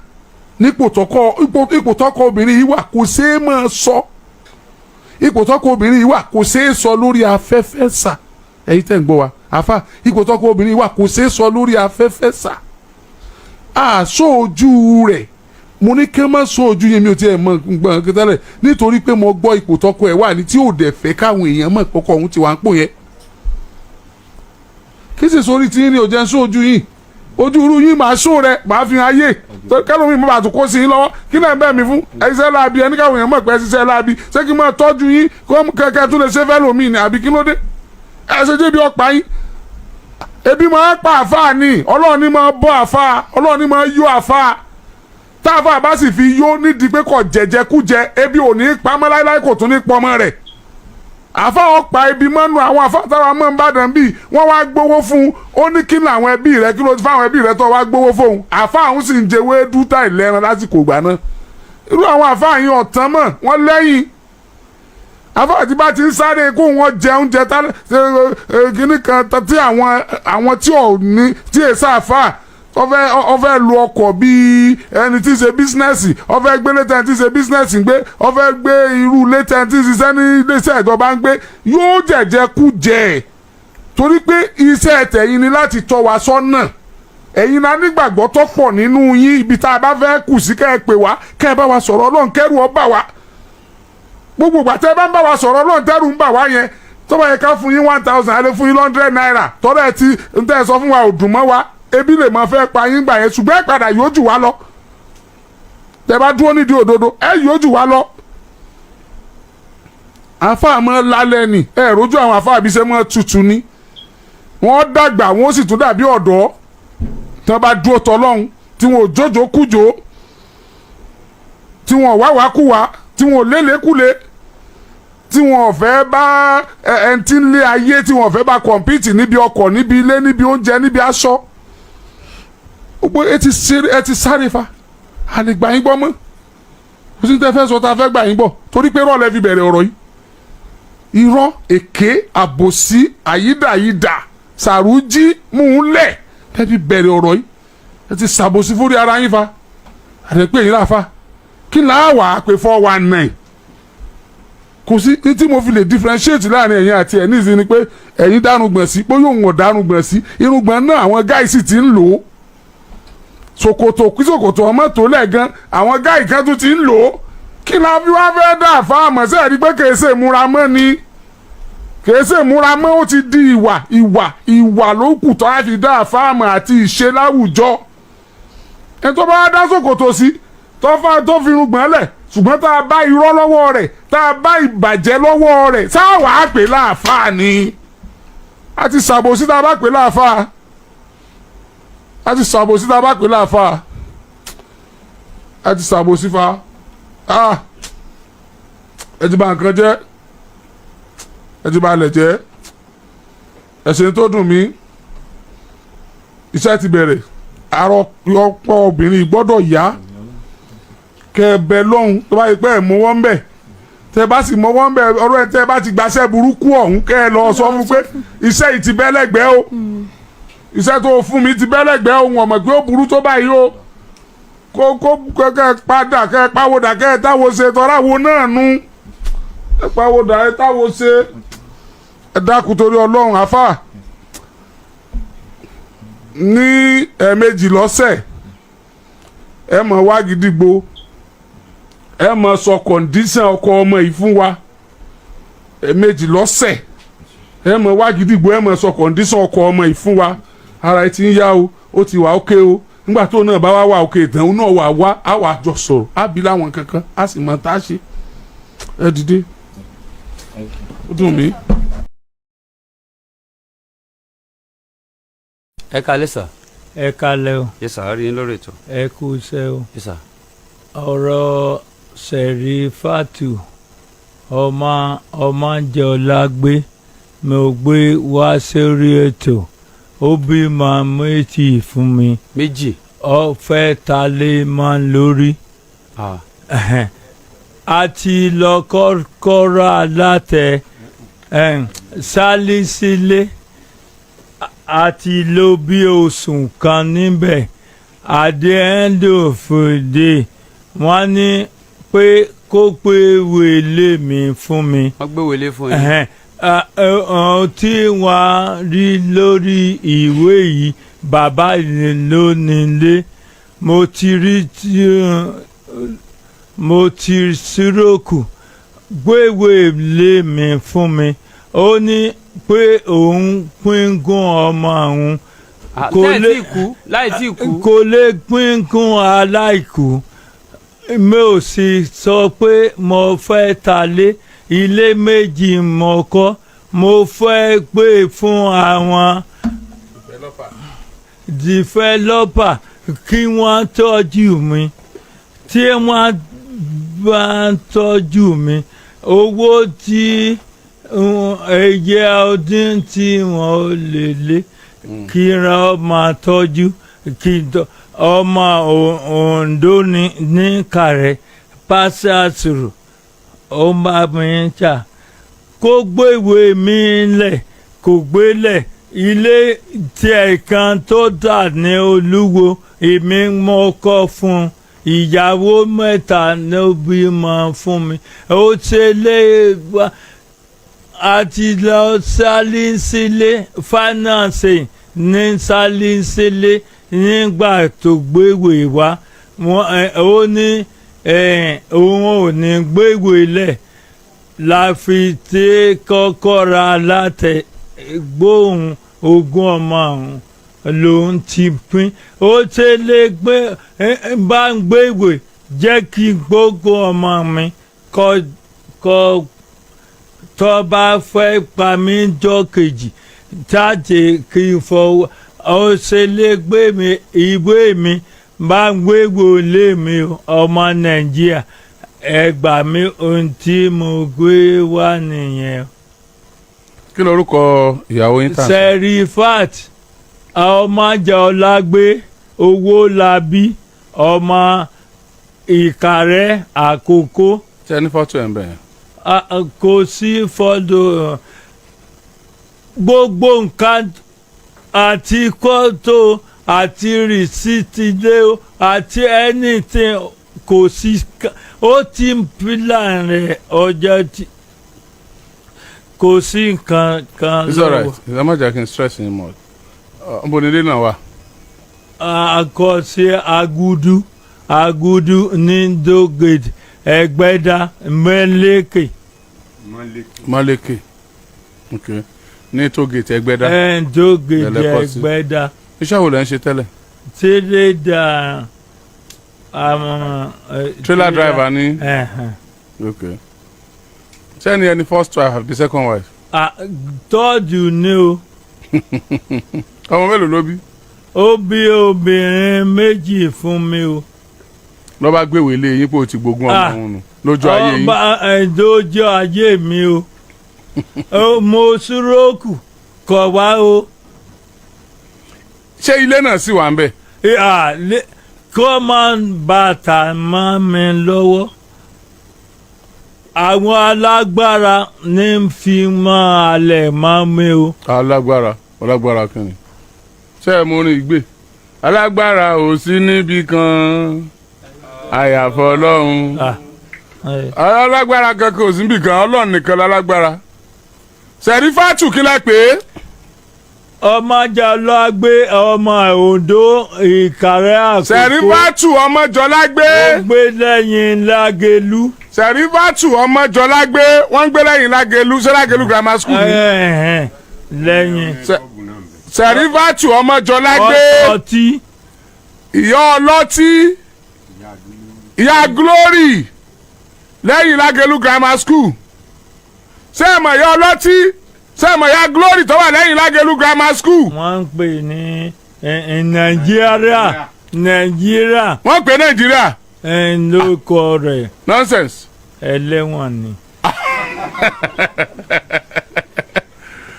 nípò tọkọ obìnrin yìí wà kò ṣeé máa sọ ipò tọkọ obìnrin yìí wà kò ṣeé sọ lórí afẹ́fẹ́ sà ẹ̀yin tẹ́ ń gbọ́ wa àfa ipò tọkọ obìnrin yìí wà kò ṣeé sọ lórí afẹ́fẹ́ sà àṣọ ojú rẹ̀ mo ní kí n má sọ ojú yẹn mi ò tiẹ̀ mọ gbọ̀n kẹtẹ́lẹ̀ nítorí pé mo gbọ́ ipò tọkọ ẹ̀ wà ní tí ò dẹ̀ fẹ́ káwọn èèyàn mọ̀ kọ́kọ́ òun ti wà ń pò yẹn kí sì sórí tí yín ni ò jẹ́ ń sọ ojú yín ojú irú yín màá sọ rẹ màá fi ayé kẹlòmíì mo bá tún kó sí yín lọ́wọ́ kí náà bẹ́ẹ̀ mi fún ẹ̀ṣẹ̀ láabi ẹni káwọn èèyàn mọ̀ pé ẹ̀ṣẹ̀ láabi ṣé kí n máa tọ́jú yín kẹ́kẹ́ tún lè ṣe fẹ́ lòmíì ni àbí kí ló dé ẹ̀ṣẹ̀ débi ọ̀pá yín ebi máa pa àfáà ni Ọlọ́run ni máa bọ́ àfáà Ọlọ́run ni máa yó àfáà táàfáà bá sì fi yó nídìí pé kò jẹjẹkújẹ ebi ò ní pamọ́ láíláí kò tún ní pọmọ rẹ̀ àfáà ọ̀pá ebi mọ́nu àwọn àfáà táwa mọ́ ń bàdàn bíi wọ́n wá gbowó fún ó ní kí làwọn ẹbí rẹ̀ kí ló ti fáwọn ẹbí rẹ̀ tó wá gbowó fóun àfáà òun sì ń jẹwé dúdà ìlẹ́ran lásìkò ìgbà náà irú àwọn àfáà yìí ọ̀tán mọ̀ wọ́n lẹ́yìn àfáà tí bá ti ń sáré kó wọn jẹ oúnjẹ kíní kan tí àwọn tí ò ní tí èsà àfáà ọfẹ lu ọkọ̀ bíi ẹni tí ń ṣe bísínẹ́sì ọfẹ gbé létẹ ẹni tí ń ṣe bísínẹ́sì ń gbé ọfẹ gbé irú létẹ ẹni tí ń ṣiṣẹ́ ní iléeṣẹ́ ìjọba ń gbé yóò jẹ̀jẹ̀ kú jẹ torí pé iṣẹ́ tẹ̀yin ni láti tọ́ wa sọ́nà ẹ̀yin náà nígbàgbọ́ tó pọ̀ nínú yín ibi tá a bá fẹ́ kù sí kẹ́ ẹ pè wá kẹ́ ẹ bá wa sọ̀rọ̀ Ọlọ́run kẹ́rù ọ bà wá gbogbo ìgbà tẹ́ ẹ bá ń bá wa sọ̀rọ̀ Ọlọ́run tẹ́rù ń bà wá yẹn tó bá yẹ ká fún yín 1000 a lè fún yín 100 naira tọ́lá ẹ ti ń tẹ́ ẹ sọ fún wa ò dùn mọ́ wa ebi lè máa fẹ́ pa yín gbà yẹn ṣùgbọ́n ẹ padà yóò jù wá lọ tẹ́ bá dúró nídìí òdodo ẹ yóò jù wá lọ. àfáà mọ́ lálẹ́ ni ẹ rojú àwọn àfáà bí ṣe mọ́ tutù ni wọ́n dàgbà wọ́n sì tún dàbí ọ̀dọ́ tí wọ́n bá dúró tọ́lọ́hún tí wọ́n ò jójó kújó tí wọ́n wáwákúwá tí wọ́n ò lélékúlé tí wọn ò fẹ́ bá ẹni tí ń lé ayé tí wọn ò fẹ́ bá kọ̀mpìtì níbi ọkọ̀ níbi ilé níbi oúnjẹ níbi aṣọ gbogbo ẹ ti sáré fa àlè gbà yín gbọ́ mọ́ kò sí ní tẹ́ fẹ́ sọ tá a fẹ́ gbà yín gbọ́ torí pé rọ́ọ̀lẹ́ fi bẹ̀rẹ̀ ọ̀rọ̀ yìí irọ́ èké àbòsí àyídàyídà sàrújí múlẹ̀ tẹ́ fi bẹ̀rẹ̀ ọ̀rọ̀ yìí ẹ ti sàbòsí fúri ara yín fa àdẹ́pẹ́ yín láfa kí làá pé 419 kò sí tí mo fi lè differentiate láàrin ẹ̀yin àti ẹ̀ nísìnyí ni pé ẹ̀yin dárúgbọ̀n sí bóyá òun ò dárúgbọ̀n sí irúgbọ̀n náà àwọn gáì sì ti ń lò ó ṣòkòtò kí ṣòkòtò ọmọ tó lẹ́ẹ̀gan àwọn gáì kan tún ti ń lò ó kí la fi wá fẹ́ dà fáàmù sí ẹ̀rí pé kèé ṣe múra mọ́ ni kèé ṣe múra mọ́ ó ti di ìwà ló kù tó á fi dà fáàmù àti ìṣe láwùjọ ẹ̀ tó bá dá ṣòkòtò sí tó fi irúgbọ̀n lẹ̀ ṣùgbọ́n tá a bá irọ́ lọ́wọ́ rẹ̀ tá a bá ìbàjẹ́ lọ́wọ́ rẹ̀ sáà wàá pè láàfáà ni a ti ṣàbòsí tá a bá pè láàfáà a ti ṣàbòsí tá a bá pè láàfáà a ti ṣàbòsí fa ẹ ti bà nǹkan jẹ́ ẹ ti bà alẹ̀ jẹ́ ẹ̀sìn tó dùn mí iṣẹ́ ti bẹ̀rẹ̀ àròpọ̀ obìnrin gbọ́dọ̀ yá kẹ bẹ lọ́hùn tó bá yẹ pé ẹ̀ mọ́wọ́ ń bẹ̀ tẹ bá sì mọ́wọ́ ń bẹ̀ ọ̀rọ̀ ẹ̀ tẹ bá ti gbàṣẹ́ burúkú ọ̀hún kẹ ẹ lọ sọ fún pé iṣẹ́ yìí ti bẹ́ lẹ́gbẹ̀ẹ́ o iṣẹ́ tó fún mi ti bẹ́ lẹ́gbẹ̀ẹ́ o wọ̀n mọ̀ pé ó burú tó báyìí o kó kẹ padà kẹ pàwọ́dà kẹ táwo ṣe tọ́ra wo náà nu ẹ pàwọ́dà ẹ táwo ṣe ẹ dákun torí Ọlọ́run àfà ní ẹ̀ẹ̀mejì lọ́sẹ̀ ẹ mọ̀ wá gidigbo ẹ mọ̀ sọ kọ̀ǹdíṣàn ọkọ ọmọ yìí fún wa ẹ̀ẹ̀mejì lọ́sẹ̀ ẹ mọ̀ wá gidigbo ẹ mọ̀ sọ kọ̀ǹdíṣàn ọkọ ọmọ yìí fún wa ara ẹ ti ń yá o ó ti wà ókè o nígbà tó náà bá wà òkè ìtàn náà wà á wà jọ sọ̀rọ̀ á bí láwọn kankan á sì mọ̀ tá a ṣe ẹ dìde ó dùn mí. ẹ kalẹ́ sà. ẹ kalẹ́ o. yẹ sà rí yín lórí ètò. ẹ kú iṣẹ́ o. yẹ sà. ọ̀rọ̀ Sẹ̀rífátù ọmọ jẹ́ ọlágbé mi ò gbé wá sórí ètò ó bímọ méjì fún mi. méjì. ó fẹ́ ta lé mọ́ lórí. a ti lọ kọ́ra látẹ̀ Sálísílé àti lò bí oṣù kan níbẹ̀ at the end of the day wọ́n ní pé kó pé wèlé mi fún mi. wọ́n gbé wèlé fún yín. tí wọ́n rí lórí ìwé yìí bàbá ló nílé mo ti ṣíròkù gbé wèlé mi fún mi ó ní pé òun pínkún ọmọ òun láì tí kú kò lè pínkún aláìkú mi ò sì sọ pé mo fẹ́ talé ilé méjì mo kọ́ mo fẹ́ pé fún àwọn dìfẹ́lọ́pà kí wọ́n tọ́jú mi tí wọ́n bá ń tọ́jú mi owó tí ẹyẹ ọdún tí wọ́n lè lé kí ra máa tọ́jú kí ọmọ Oǹdó ní kàrẹ́ pásítọ̀ ọmọ mi jà kó gbéwé mi lẹ̀ kó gbélẹ̀ ilé tí ẹ̀kan tó dà ní Olúwo èmi mọ́ kọ́ fún ìyàwó mẹ́ta ló bímọ fún mi ó ṣe lé wá àti lọ Sálísílé finance ní Sálísílé nígbà tó gbéwèé wá ó ní òun ò ní gbéwèé lẹ̀ la fi tẹ́ kọ́kọ́ ra látẹ̀ gbóhùn ogún ọmọ ọ̀hún lòun ti pín ó tẹ́lẹ̀ gbé bá ń gbéwèé jẹ́ kí gbogbo ọmọ mi kọ́ tó bá fẹ́ pa mí jọ́ kejì jáde kí n fọwọ́ ó ṣe lè gbé mi ìwé mi bá ń gbéwò lé mi ọmọ Nàìjíríà ẹ gbà mí ohun tí mo gbé wá nìyẹn. kí lorúkọ ìyàwó yín tàn. Sẹ̀rífát ọmọjà ọlágbé owó labí ọmọ Ìkàrẹ́ Àkókó. ṣé ní fọ́tò ẹ̀ ń bẹ̀ yẹn. kò sí fọ́dọ̀ gbogbo nǹkan àti kọ́tò àti rìsíìtì lé àti anything kò sí ó ti ń plan rẹ̀ ọjọ́ tí kò sí nǹkan kan lọ́wọ́. it's alright ẹ má jẹ́ kí n stress yín mọ́ ọmọ onílé náà wà. àkọsí Agudu ní Dogate Ẹgbẹ́dá Mẹ́lẹ́kẹ̀. Málẹ́kẹ̀ ok ní tógèètì Ẹgbẹ́dá. Dogate Ẹgbẹ́dá. iṣẹ́ wo lẹ ń ṣe tẹ́lẹ̀. tẹ́lẹ̀dà trailer driver ni. ok sẹ́ni ẹni first wife àbí second wife. tọ́jú ni o. ọmọ mélòó ló bí. ó bí obìnrin méjì fún mi o. lọ́ba gbéwèé lé yín pé o ti gbógun ọmọ òun nù lójú ayé yín. ọba ẹ̀dọ́jọ́ ayé mi o mo súrókù kọ̀ wá o. ṣé ilé náà sì wà ń bẹ̀. kó máa bàtà mọ́ mi lọ́wọ́ àwọn alágbára ní fi mọ́ alẹ̀ mọ́ mi o. alágbára kan ni ṣé ẹ mú orin ìgbé alágbára ò sí níbi kan àyàfọ́ ọlọ́run alágbára kankan ò sí níbi kan ọlọ́run nìkan lálágbára. Sẹ̀rífátù kí lẹ pé. ọmọjọlágbé ọmọ Oǹdó Ìkàrẹ́ Àkókò. Sẹ̀rífátù ọmọjọlágbé. ó gbé lẹ́yìn Lágelú. Sẹ̀rífátù ọmọjọlágbé wọ́n ń gbé lẹ́yìn Lágelú ṣé Lágelú grammar school ni. lẹ́yìn. Sẹ̀rífátù ọmọjọlágbé. ọtí. ìyá ọlọ́tí. ìyá Glory lẹ́yìn Lágelú grammar school. ṣé ẹ mọ̀ ìyá ọlọ́tí ṣé ẹ mọ̀ ìyá Glory tó wà lẹ́yìn Lágelú grammar school. wọ́n ń pè ní Nàìjíríà. wọ́n pè Nàìjíríà. lóko rẹ̀. nonsense. ẹlẹ́wọ̀n ni.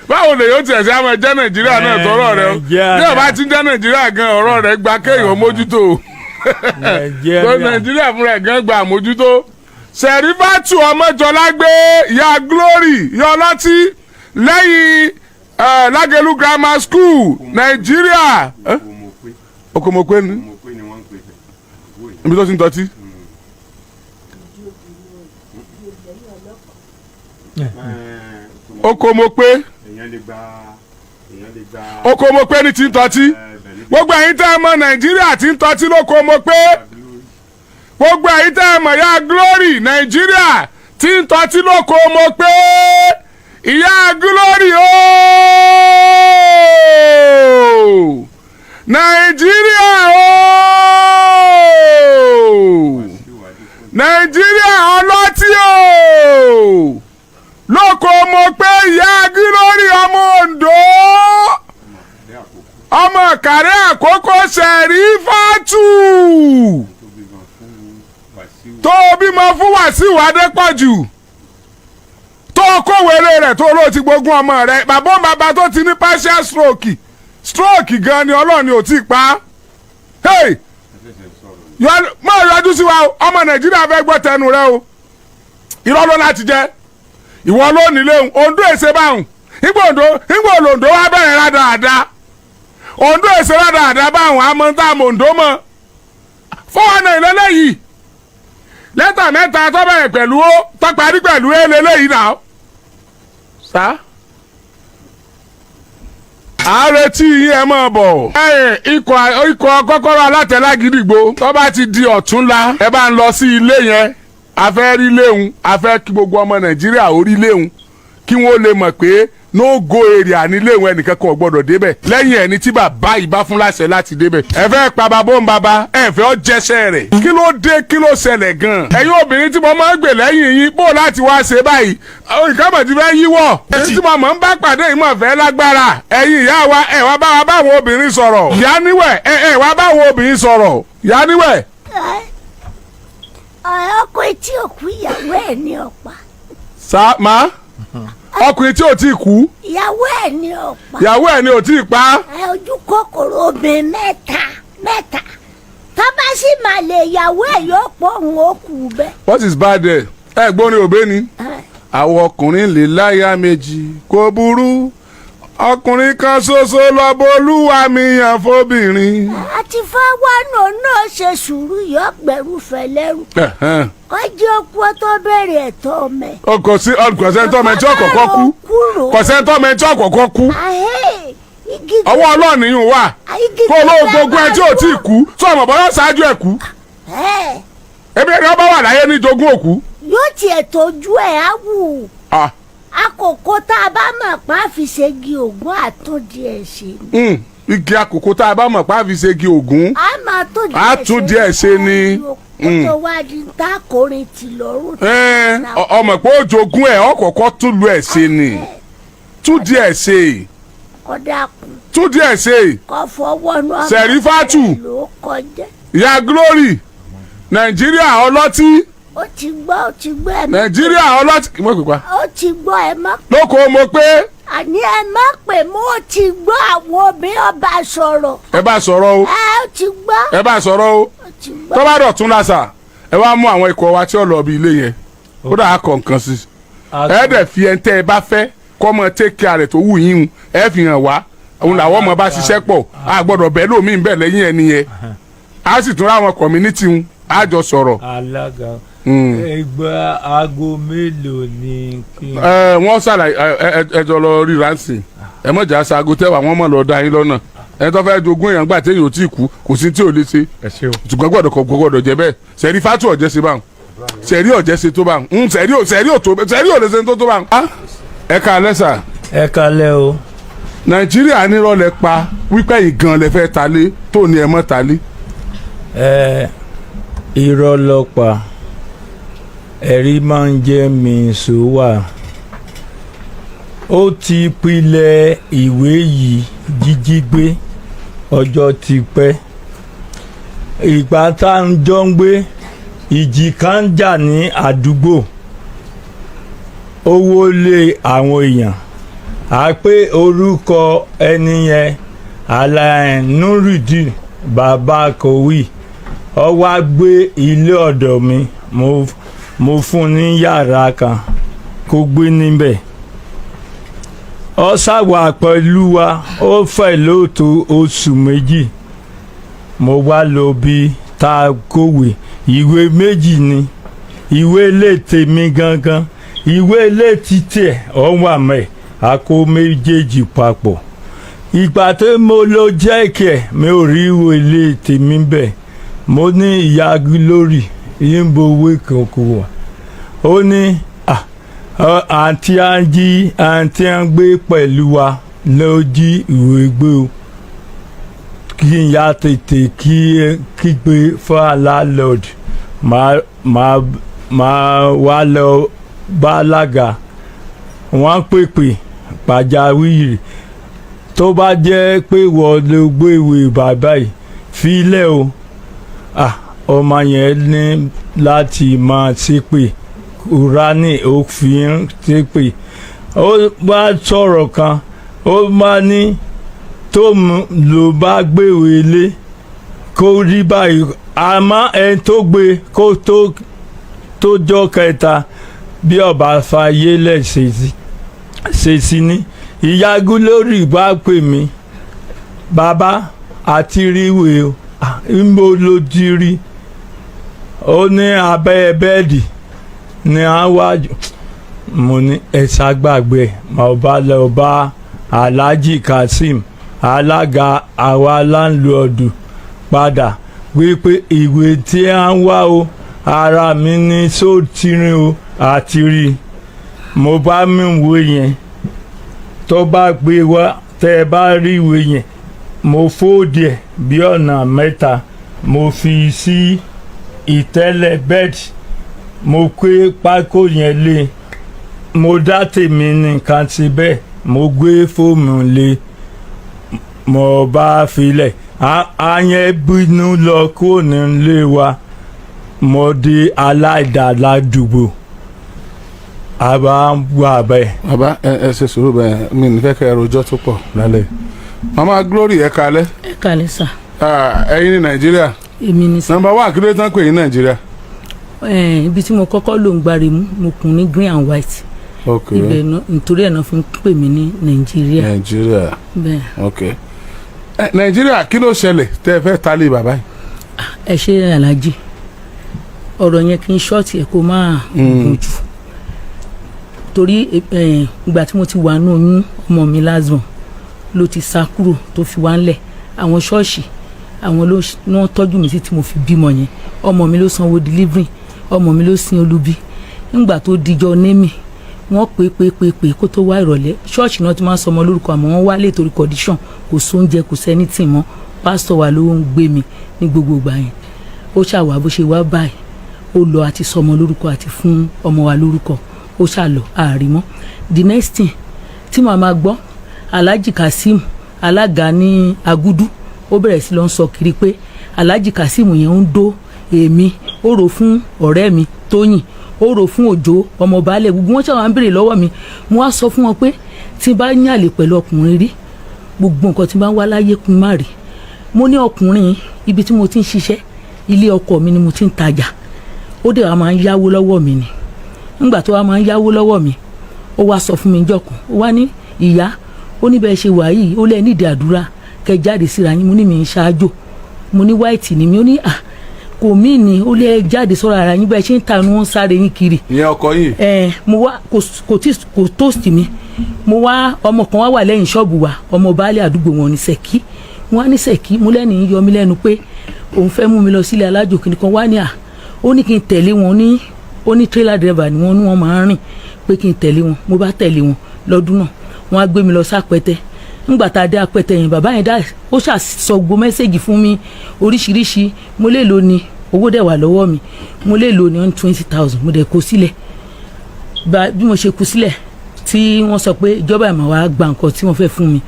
báwo lè yóò tiẹ̀ sí àwọn ẹ̀jẹ̀ Nàìjíríà náà tọrọ rẹ o bí ọba ti ń jẹ́ Nàìjíríà gan ọ̀rọ̀ rẹ̀ gba kéèyàn mójútó Nàìjíríà fúnra ẹ̀ gan gba àmójútó. Sẹ̀rífátù ọmọjọlágbé ìyá Glory ìyá ọlọ́tí lẹ́yìn Lágelú grammar school Nàìjíríà. Okomope ni ibi tó ti ń tọ́tí. Okomope Okomope ni ti ń tọ́tí gbogbo ẹ̀yin tẹ́ ẹ mọ̀ Nàìjíríà ti ń tọ́tí lókomope gbogbo ẹ̀yin tẹ́ ẹ mọ̀ ìyá Glory Nàìjíríà tí ń tọ́tí lóko mo pé ìyá Glory ooo Nàìjíríà ooo Nàìjíríà ọlọ́tí ooo lóko mo pé ìyá Glory ọmọ Oǹdó ọmọ Ìkàrẹ́ Àkókò Sẹ̀rífátù tó bímọ fún Wàsíù Adépọ̀jù tó kówèrè rẹ̀ tó ló ti gbógun ọmọ rẹ̀ bàbá tó ti ní partial stroke gan ni Ọlọ́run ò tí ì pa hey mọ ìyọjú sí wa ọmọ Nàìjíríà fẹ́ gbọ́ tẹnu rẹ o irọ́ ló láti jẹ́ ìwọ ló nílé Oǹdó èsè báhùn ìgbà Oǹdó wa bẹ̀rẹ̀ rádaràda Oǹdó èsè rádaràda báhùn amọ̀ntà Oǹdó mọ̀ fọwọ́nà ìlẹ́lẹ́yìí lẹ́tà mẹ́ta tó bẹ̀rẹ̀ pẹ̀lú ó tó parí pẹ̀lú eléyìí náà. sá. ààrẹ tí yín ẹ máa bọ̀. ikọ̀ kọ́kọ́rọ́ alátẹ̀lágídìgbò tó bá ti di ọ̀túnla ẹ bá ń lọ sí ilé yẹn a fẹ́ rí léhùn a fẹ́ kí gbogbo ọmọ Nàìjíríà orí léhùn kí wọ́n lè mọ̀ pé no go area ní léhùn ẹnìkan kan ò gbọ́dọ̀ débẹ̀ lẹ́yìn ẹni tí bàbá ìbá fún láṣẹ láti débẹ̀ ẹ fẹ́ pa bàbá ń bàbá ẹ fẹ́ ọ jẹsẹ̀ rẹ̀ kí ló dé kí ló ṣẹlẹ̀ gan-an ẹ̀yin obìnrin tí mo máa ń gbè lẹ́yìn yín bó láti wá ṣe báyìí ìkámọ̀ ti fẹ́ yíwọ̀ èyí tí mo máa ń bá pàdé ìmọ̀ fẹ́ lágbára ẹ̀yin ìyá wa ẹ̀ wá bá wa báwọn obìnrin sọ̀rọ̀ ìyá níwẹ̀ ẹ̀ wá báwọn obìnrin sọ̀rọ̀ ìyá níwẹ̀. ọkùnrin tí ò kú ìyàwó ẹ̀ ní ọ̀pá. sá máa ọkùnrin tí ò tí ì kú. ìyàwó ẹ̀ ní ọ̀pá. ìyàwó ẹ̀ ni ò tí ì pa. ojú kòkòrò obìnrin mẹ́ta tó bá sì máa lè ìyàwó ẹ̀ yóò pọ̀ òun ó kú bẹ́ẹ̀. what is bad there? ẹ gbóni òbẹ́ ni. àwọn ọkùnrin lè láyà méjì kò burú ọkùnrin kan ṣoṣo lọ́bọ̀ olúwa mi yàn fóbìnrin. àti fáwọnù náà ṣe sùúrù yóò gbẹrù fẹlẹ́rù. ọjọ́ ọkọ tó bẹ̀rẹ̀ ẹ̀tọ́ mẹ́. kọ̀sẹ́ntọ́ mẹ́tí ọ̀kọ̀ọ̀kọ̀ kú kọ̀sẹ́ntọ́ mẹ́tí ọ̀kọ̀ọ̀kọ̀ kú. ọwọ́ Ọlọ́run yìí wà kó olóhùn gbogbo ẹ tí ò tí ì kú tó ọmọ bọ́lá ṣáájú ẹ̀ kú. ebi ẹni ọba wà láyé ní jogún òkú. yóò tiẹ̀ tójú ẹ̀ á wù. àkókò tá a bá mọ̀ pa á fi ṣègi ògún àtúndì ẹ̀ ṣe ni. igi àkókò tá a bá mọ̀ pa á fi ṣègi ògún àtúndì ẹ̀ ṣe ni. tó wá di ta kọrin ti lọ́rùn. ọmọ pé ó jogún ẹ̀ ọkọ̀ọ̀kọ̀ tún lu ẹ̀ ṣe ni túndì ẹ̀ ṣe. kọ́dàkùn. túndì ẹ̀ ṣe. kọ́ fọwọ́ náà. Sẹ̀rífátù. ìyá Glory nàìjíríà ọlọ́tí. ó ti gbọ́ ẹ má. nàìjíríà ọlọ́tí kí wọ́n pè pa. ó ti gbọ́ ẹ má. lóko mo pé. àní ẹ má pè mọ́ ó ti gbọ́ àwọn obìnrin ọba sọ̀rọ̀. ẹ bá sọ̀rọ̀ o. ó ti gbọ́. ẹ bá sọ̀rọ̀ o. tó bá dọ̀tún lásà ẹ wá mú àwọn ikọ̀ wa tí ó lọ bí ilé yẹn ó dà á kọ̀ nǹkan sí ẹ dẹ̀ fi ẹ̀ ń tẹ́ ẹ bá fẹ́ kọ́ mọ take care rẹ̀ tó wù yín ẹ fi hàn wá òun làwọn ọmọ bá ṣiṣẹ́ pọ̀ a gbọ́dọ̀ bẹ́ẹ̀ lómi ń bẹ̀ lẹ́yìn ẹni yẹn a sì tún ráwọn community ń a jọ sọ̀rọ̀. alága ẹgbẹ́ aago mélòó ni kí. wọ́n ṣàlàyé ẹjọ́ lọ ríra ń sìn ẹ mọ̀jà ṣaago tẹ́wà wọ́n mọ̀ lọ́ọ́ da yín lọ́nà ẹ tó fẹ́ jogún èèyàn gbà téèyàn ò tí ì kú kò sí tí ò lè ṣe ṣùgbọ́n gbọ́dọ̀ jẹ́ bẹ́ẹ̀ sẹ́rí fátú ọ̀jẹ́ ṣe báwọn sẹ́rí ọ̀jẹ́ ṣe tó báwọn sẹ́rí ò lè ṣe tó báwọn. ẹ káalẹ́ sà. ẹ káalẹ́ o. nàìjíríà nírọ̀lẹ́ pa wípé ìgan lẹ fẹ́ talé tó ní ẹ mọ́ talé. irọ́ ló pa ẹ̀rí máa ń jẹ́ mi sùúwà ó ti pilẹ̀ ìwé yìí jíjí gbé ọjọ́ ti pẹ́ ìgbà tá à ń jọ ń gbé ìjì kan ń jà ní àdúgbò owó lé àwọn èèyàn à pé orúkọ ẹni yẹn Nurudeen bàbá kòwì ó wá gbé ilé ọ̀dọ̀ mi mo fún ní yàrá kan kó gbé níbẹ̀ ó ṣàwà pẹ̀lú wa ó fẹ́ lóòótọ́ oṣù méjì mo wá lọ bí tá a kówè ìwé méjì ni ìwé ilé tèmi gangan ìwé ilé títẹ̀ ó wà mẹ́ a kó méjèèjì papọ̀ ìgbà tó mo lọ jẹ́ẹ̀kì ẹ̀ mi ò rí ìwé ilé tèmi bẹ́ẹ̀ mo ní ìyá Glory yín bo owó kankan wà ó ní àǹtí à ń gbé pẹ̀lú wa ló jí ìwé gbé o kí n ya tètè kígbe fún landlord máa wá lọ bá alága wọ́n pèpè pàjáwìrì tó bá jẹ́ pé wọ́n ló gbé ìwé bàbá yìí fílẹ̀ o ọmọ yẹn ní láti máa ṣépè Kùránì ó fi ń ṣépè ó bá sọ̀rọ̀ kan ó máa ní tó ló bá gbéwé lé kó rí báyìí àmọ́ ẹni tó gbé kó tó jọ́ kẹta bí ọba fàyè lẹ̀ ṣe sí ní ìyá Glory bá pè mí bàbá àti ríwèé o ìmọ̀ ló ti rí ó ní abẹ́ bẹ́ẹ̀dì ní àwájú mo ní ẹ̀sà gbàgbé mo bá lọ bá Alhaji Kazeem alága àwa láńlọ́ọ̀dù padà wípé ìwé tí a ń wá o ara mi ní sóòtìrín o àti rí mo bá mú ìwé yẹn tó bá gbé wá tẹ́ ẹ bá rí ìwé yẹn mo fóòdì ẹ̀ bí ọ̀nà mẹ́ta mo fi sí ìtẹ́lẹ̀ bẹ́ẹ̀dì mo pé pákó yẹn lé mo dá tèmi nìkan ti bẹ́ẹ̀ mo gbé fóònù lé mo bá filẹ̀ àyẹn bínú lọ kúrò nílé wa mo di aláìdáládùúgbò àbá wà bẹ́ẹ̀. bàbá ẹ ṣe sùúrù bẹ́ẹ̀ mi ní fẹ́ kẹ́ ẹ rojọ́ tó pọ̀ lálẹ́ mama Glory ẹ kalẹ́. ẹ kalẹ́ sà. ẹ̀yin ní Nàìjíríà. èmi ní sà. nọ́mbà wà kí ló tán pé yín Nàìjíríà. ibi tí mo kọ́kọ́ lò ń gbárí mú mo kùn ní green and white. ok ibẹ̀ nítorí ẹ̀ náà fi ń pè mí ní Nàìjíríà. Nàìjíríà. bẹ́ẹ̀. ok Nàìjíríà kí ló ṣẹlẹ̀ tẹ́ ẹ fẹ́ talé bàbá yìí. ẹ ṣe Alhaji ọ̀rọ̀ yẹn kì í ṣọ́ọ̀tì ẹ̀ kó máa gùn jù torí ìgbà tí mo ti wà ní oyún ọmọ mi lásán ló ti sá kúrò tó fi wá ńlẹ̀ àwọn ṣọ́ọ̀ṣì àwọn ló wọ́n tọ́jú mi títí mo fi bímọ yẹn ọmọ mi ló sanwó delivery ọmọ mi ló sin olubi nígbà tó dijọ́ némi wọ́n pé kó tó wá ìrọ̀lẹ́ ṣọ́ọ̀ṣì náà ti máa ń sọmọ lórúkọ àmọ́ wọ́n wá lè torí condition kò sóúnjẹ kò sẹ́ni tì mọ́ pásítọ̀ wa ló ń gbé mi ní gbogbo ìgbà yẹn ó ṣàwà bó ṣe wá báyìí ó lọ àti sọmọ lórúkọ àti fún ọmọ wa lórúkọ ó ṣàlọ àárímọ́ the next thing tí màmá gbọ́ Alhaji Kazeem alága ní Agudu ó bẹ̀rẹ̀ sí lọ ń sọ kiri pé Alhaji Kazeem yẹn ń dó èmi ó rò fún ọ̀rẹ́ mi Tóyìn, ó rò fún Òjó ọmọ baálẹ̀, gbogbo wọn ṣàwọn ń béèrè lọ́wọ́ mi. Mo wá sọ fún wọn pé tí n bá ní àlè pẹ̀lú ọkùnrin rí, gbogbo nǹkan tí n bá wá láyé kún má rí. Mo ní ọkùnrin ibi tí mo ti ń ṣiṣẹ́, ilé ọkọ mi ni mo ti ń tajà, ó dẹ̀ wá máa ń yáwó lọ́wọ́ mi ni. Nígbà tó wá máa ń yáwó lọ́wọ́ mi, ó wá sọ fún mi níjọ́ kan, ó wá ní ìyá, ó ní bẹ́ẹ̀ ṣe wà yìí, ó lẹ́ nídìí àdúrà kẹ́ jáde síra yín. Mo ní mi ń ṣáájò, mo ní white ni mi, ó ní kò mí ni, ó lẹ́ jáde sọ́ra ara yín bẹ́ẹ̀ ṣe ń ta ni wọ́n sáré yín kiri. ìyẹn ọkọ yìí. Mo wá kò toast mi, mo wá ọmọ kan wá lẹ́yìn ṣọ́ọ̀bù wa, ọmọ baálé àdúgbò wọn ní Ṣẹ̀kí. Wọ́n á ní Ṣẹ̀kí, mo lẹ́nu yọ mí lẹ́nu pé òun fẹ́ mú mi lọ sílé alájò kìnìkan. Wá ní ó ní kí n tẹ̀lé wọn, ní ó ní trailer driver ni wọ́n ní wọ́n máa ń rìn, pé kí n tẹ̀lé wọn. Mo bá tẹ̀lé wọn lọ́dún náà, wọ́n á gbé mi lọ sápẹ́tẹ́. Nígbà tá a dé Apẹ́tẹ́ yẹn, bàbá yẹn dá ó ṣàṣọ gbogbo mẹ́sẹ̀gì fún mi oríṣiríṣi. Mo lè lò ní owó dẹ̀ wà lọ́wọ́ mi, mo lè lò ní 20,000, mo dẹ̀ kó sílẹ̀. Bí mo ṣe kú sílẹ̀ tí wọ́n sọ pé ìjọba ìmọ̀ wa gba nǹkan tí wọ́n fẹ́ fún mi,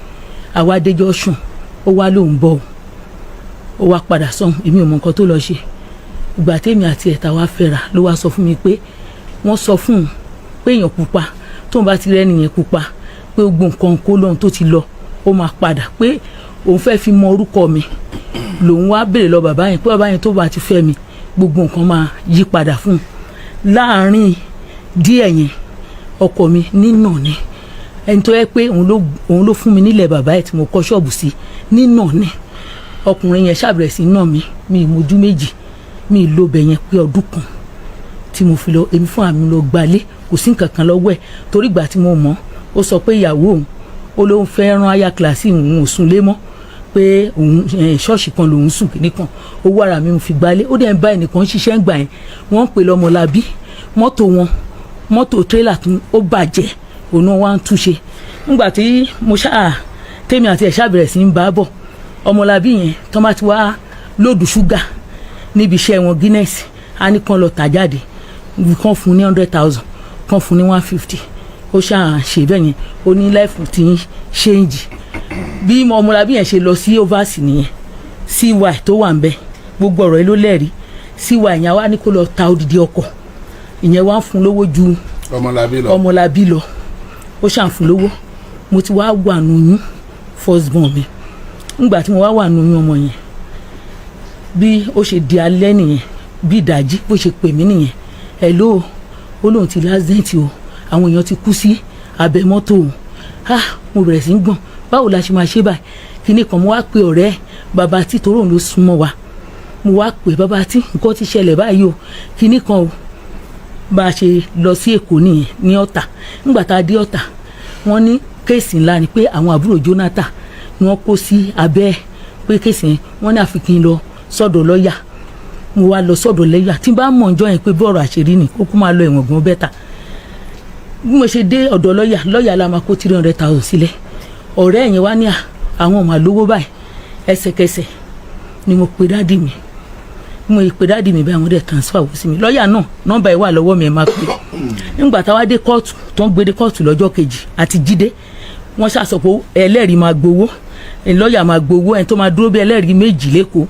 àwa déjọ́ sùn, ó wá lóun bọ̀ ó wá padà sọ́hun, èmi ò mọ nǹkan tó lọ ṣe. Ìgbà tèmi àti ẹ̀ta wá fẹ́ra ló wá sọ fún mi pé wọ́n sọ fún un pé èèyàn pupa tóun bá ti rẹ́ nìyẹn pupa pé gbogbo nǹkan kó lóhun tó ti lọ ó máa padà, pé òun fẹ́ fi mọ orúkọ mi. Lòun wá béèrè lọ bàbá yẹn pé bàbá yẹn tó bá ti fẹ́ mi gbogbo nǹkan máa yí padà fún un. Láàárín díẹ̀ yẹn ọkọ mi nínà ni, ẹni tó yẹ pé òun ló fún mi nílẹ̀ bàbá ẹ̀ tí mo kọ́ ṣọ́ọ̀bù sí, nínà ni. Ọkùnrin yẹn ṣàbẹ̀rẹ̀ sí nà mí, mi ì mojú méjì, mi ì lo bẹ̀ yẹn pé ọdún kan tí mo fi lọ, èmi fún àmì lọ gbalé, kò sí nǹkan kan lọ́wọ́ ẹ̀. Torí ìgbà tí mo mọ̀ ó sọ pé ìyàwó òun ó lóun fẹ́ rán aya kíláàsì òun ò sùn lé mọ́, pé òun ṣọ́ọ̀ṣì kan lòun sùn nìkan, owó ara mi mo fi gbalé. Ó dẹ̀ ń bá ẹnìkan ṣiṣẹ́ ń gbà yẹn, wọ́n ń pè lọ́mọlábí, mọ́tò tírélà tún ó bàjẹ́, òun wá ń túnṣe. Nígbà tí mo tèmi àti ẹ̀ ṣàbẹ̀rẹ̀ sí ń bá bọ̀, ọmọlábí yẹn tó bá ti wá lóòdù ṣúgà níbi iṣẹ́ wọn Guinness, á ní kán lọ tà jáde, kán fún ní 100,000, kán fún ní 150. Ó ṣe bẹ́ẹ̀ yẹn, ó ní láìfù tí ń ṣéǹjì. Bí ọmọlábí yẹn ṣe lọ sí overs nìyẹn, CY tó wà ń bẹ, gbogbo ọ̀rọ̀ yìí ló lẹ́rìí. CY yẹn wá ní kó lọ ta odidi ọkọ̀, ìyẹn wá ń fún lówó ju ọmọlábí lọ. Ó ṣàǹfún lówó. Mo ti wá wà nùyún first born mi. Nígbà tí mo wá wà nùyún ọmọ yẹn, bí ó ṣe di alẹ́ nìyẹn, bí ìdájí bó ṣe pè mí nìyẹn, hello, ó lóun ti lásìdẹ́ǹtì o, àwọn èèyàn ti kú sí abẹ́ mọ́tò o. Mo bẹ̀rẹ̀ sí ń gbọ̀n, báwo la ṣe máa ṣe báyìí? Kíní kan mo wá pe ọ̀rẹ́ bàbá tí toró ló súnmọ́ wa, mo wá pè bàbá tí nǹkan ti ṣẹlẹ̀ báyìí o, kíní kan o. Bá a ṣe lọ sí Èkó nìyẹn ní Ọ̀tà. Nígbà tá a dé Ọ̀tà, wọ́n ní kéèsì ńlá ni pé àwọn àbúrò Jonathan ni wọ́n kó sí abẹ́ ẹ̀, pé kéèsì yẹn wọ́n ní àfi kí n lọ sọ́dọ̀ lọ́ọ̀yà. Mo wá lọ sọ́dọ̀ lọ́ọ̀yà, tí n bá mọ̀ ọjọ́ yẹn pé bọ́ọ̀rọ̀ àṣírí ni ó kú máa lọ ẹ̀wọ̀n gan bẹ́tà. Bí mo ṣe dé ọ̀dọ̀ lọ́ọ̀yà la máa kó 300,000 sílẹ̀. Ọ̀rẹ́ yẹn wá ní àwọn ọmọ àlówó báyìí, ẹsẹ̀kẹsẹ̀ ni mo pe dáàdì mi. Mo pe dáàdì mi báyìí, wọ́n dẹ̀ transfer owó sí mi. Lọ́ọ̀yà náà nọ́mbà ẹ̀ wà lọ́wọ́ mi, ẹ̀ máa pè. Nígbà táwa dé kóòtù tó ń gbé dé kóòtù lọ́jọ́ kejì àti Jídé, wọ́n ṣàṣọ pé ẹlẹ́rìí máa gbowó, lọ́ọ̀yà máa gbowó, ẹni tó máa dúró bí ẹlẹ́rìí méjì lẹ́kọ̀ọ́.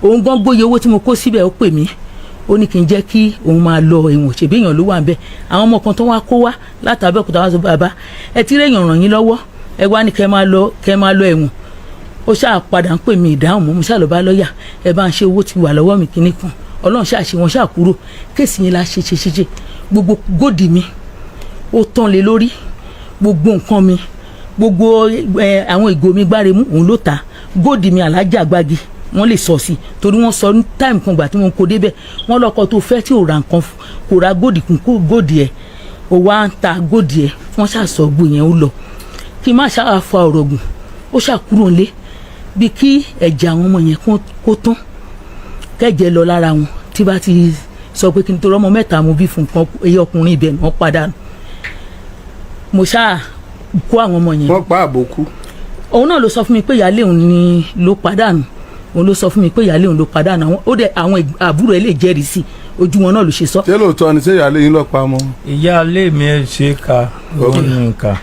Òun gan gbóye owó tí mo kó síbẹ̀, ó pè mí, ó ní kí n jẹ́ kí òun máa lọ ẹ̀wọ̀n, ṣèbí èèyàn ló wà ń bẹ̀. Àwọn ọmọ kan tó wá kó wá láti Abẹ́òkúta wá sọ bàbá ẹ ti réèyàn ràn yín lọ́wọ́, ẹ wá ní kẹ́ máa lọ ẹ̀wọ̀n. Ó ṣáà padà ń pè mí ìdáhùn mọ́, mo ṣáà lọ bá lọ́ọ̀yà, ẹ bá ń ṣe owó ti wà lọ́wọ́ mi kíní kan. Ọlọ́run ṣáà ṣe wọn ṣáà kúrò, kéèsì yẹn la ṣe gbogbo góòdì mi ó tán lé lórí, gbogbo nǹkan mi, gbogbo àwọn ìgò mi gbáre mú òun ló ta. Góòdì mi Alájà Gbági wọ́n lè sọ sí, torí wọ́n sọ ní táìmù kan gbà tí wọ́n kó débẹ̀, wọ́n lọ́kọ tó fẹ́ tí ò ra nǹkan kò ra góòdì kún kó góòdì ẹ̀, ó wá ń ta góòdì ẹ̀, wọ́n ṣàṣọ gbò yẹn ó lọ. Kí n má ṣáà fa ọ̀rọ̀ gùn, ó ṣàkúrò ńlé bí kí ẹ̀jẹ̀ àwọn ọmọ yẹn kó tán, kẹ́jẹ̀ lọ lára wọn. Tí bá ti sọ pé kí n tó rọ́mọ mẹ́ta mo bí fún nǹkan ẹyẹ ọkùnrin ibẹ̀ wọ́n padà. Mo ṣáà kó àwọn ọmọ yẹn. Wọ́n pa àbòkú. Òun náà ló sọ fún mi pé ìyáálé òun ni ló pàdánù, òun ló sọ fún mi pé ìyáálé òun ló pàdánù. Ó dẹ̀ àwọn àbúrò ẹ̀ lè jẹ́rìí sí, ojú wọn náà ló ṣe sọ. Ṣé lóòótọ́ ni ṣé ìyáálé yín ló pa ọmọ? ìyáálé mi ẹ ṣe ka òun ní nǹkan.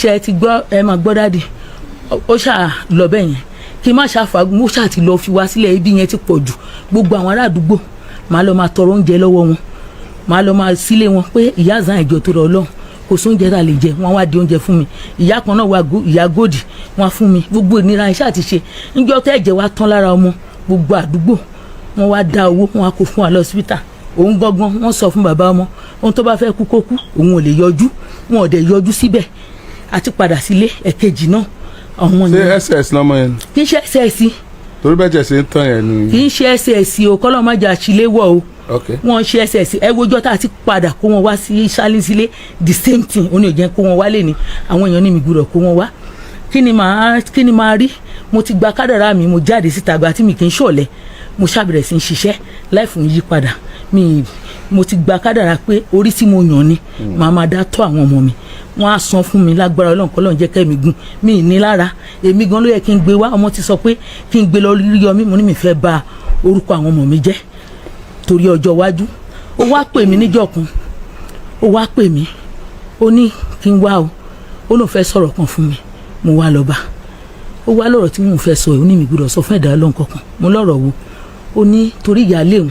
Ṣé ẹ ti gbọ́, ẹ máa gbọ́ dáàdì, ó ṣáà lọ bẹ́ẹ̀ yẹn, kí n má ṣàfàgùn, mo ṣáà ti lọ fi wá sílẹ̀, ibi yẹn ti pọ̀ jù. Gbogbo àwọn ará àdúgbò màá lọ máa tọrọ oúnjẹ lọ́wọ́ wọn, màá lọ máa sílé wọn pé ìyá àzán ìjọ tó rọ Ọlọ́run kò sóúnjẹ tá a lè jẹ, wọn wá di oúnjẹ fún mi. Ìyá kan náà wà ìyá gòdì wọn fún mi, gbogbo ìnira iṣẹ́ àti ṣe níjọ́ tẹ́ ẹ̀jẹ̀ wa tán lára ọmọ gbogbo àdúgbò wọn wá dá owó wọn kó fún wa lọ́sibítà. Òun gangan wọn sọ fún bàbá ọmọ ohun tó bá fẹ́ kú kó kú, òun ò lè yọjú, wọn ò dẹ̀ yọjú síbẹ̀. Àti padà sílé ẹ̀kejì náà ọmọ yẹn. ṣé ss lọmọ yẹn. kì í ṣe ss. torí bẹ́ẹ̀ jẹ́ ṣe ń tán yẹn ni. kì í ṣe ss o, kọ́lọ́ má jà sílé wọ̀ o. wọ́n ṣe ss ẹ wojọ́ tá a ti padà kó wọn wá sí sálínsílé the same thing ó ní òjẹ́ kó wọn wá lé ní àwọn èèyàn ní mi gbúdọ̀ kó wọn wá. kí ni màá rí? mo ti gba kádàrá mi, mo jáde síta gba tí mi kì í ṣọ̀lẹ, mo ṣàbẹ̀rẹ̀ sí ń ṣiṣẹ́ láìfún yí padà. mo ti gba kádàrá pé orí tí mo yàn ni màá máa dá tọ́ àwọn ọmọ mi, wọ́n á san fún mi lágbára Ọlọ́run kọ́lọ́run jẹ́ kẹ́mi gùn mí ní lára. Èmi gan ló yẹ kí n gbé wá, ọmọ ti sọ pé kí n gbé lọ rí Yọmí, mo ní mi fẹ́ bà orúkọ àwọn ọmọ mi jẹ́ torí ọjọ́ iwájú. Ó wá pè mí níjọ́ kan, ó wá pè mí, ó ní kí n wá o, ó lóun fẹ́ sọ̀rọ̀ kan fún mi, mo wá lọ bá. Ó wá lọ́rọ̀ tí mò ń fẹ́ sọ yìí, ó ní mi gbọ́dọ̀ sọ fún ẹ̀dá Ọlọ́run kankan. Mo lọ́rọ̀ wo? Ó ní torí ìyáálé òun,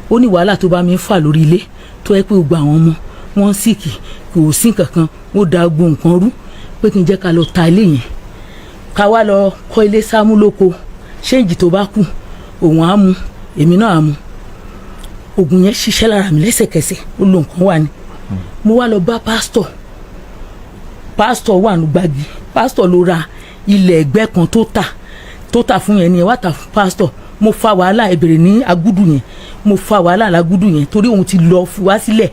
ó ní wàhálà tó bá mi ń fà lórí ilé tó yẹ pé gbogbo àwọn ọmọ wọn síkì kò sí kankan, ó da gbogbo nǹkan rú, pé kí n jẹ́ ká lọ ta ilé yẹn, ká wá lọ kọ́ ilé sámúlòkó, ṣéǹjì tó bá kù òun á mu, èmi náà á mu. Oògùn yẹn ṣiṣẹ́ lára mi lẹ́sẹ̀kẹsẹ̀, ó lo nǹkan wà ní. Mo wá lọ bá pásítọ̀ wà ní Gbági, pásítọ̀ ló ra ilẹ̀ ẹgbẹ́ kan tó tà fún yẹn ni ẹ wá tà fún pásítọ̀. Mo fa wàhálà ìbẹ̀rẹ̀ ní agúdù yẹn, mo fa wàhálà lágúdù yẹn torí òun ti lọ fi wá sílẹ̀.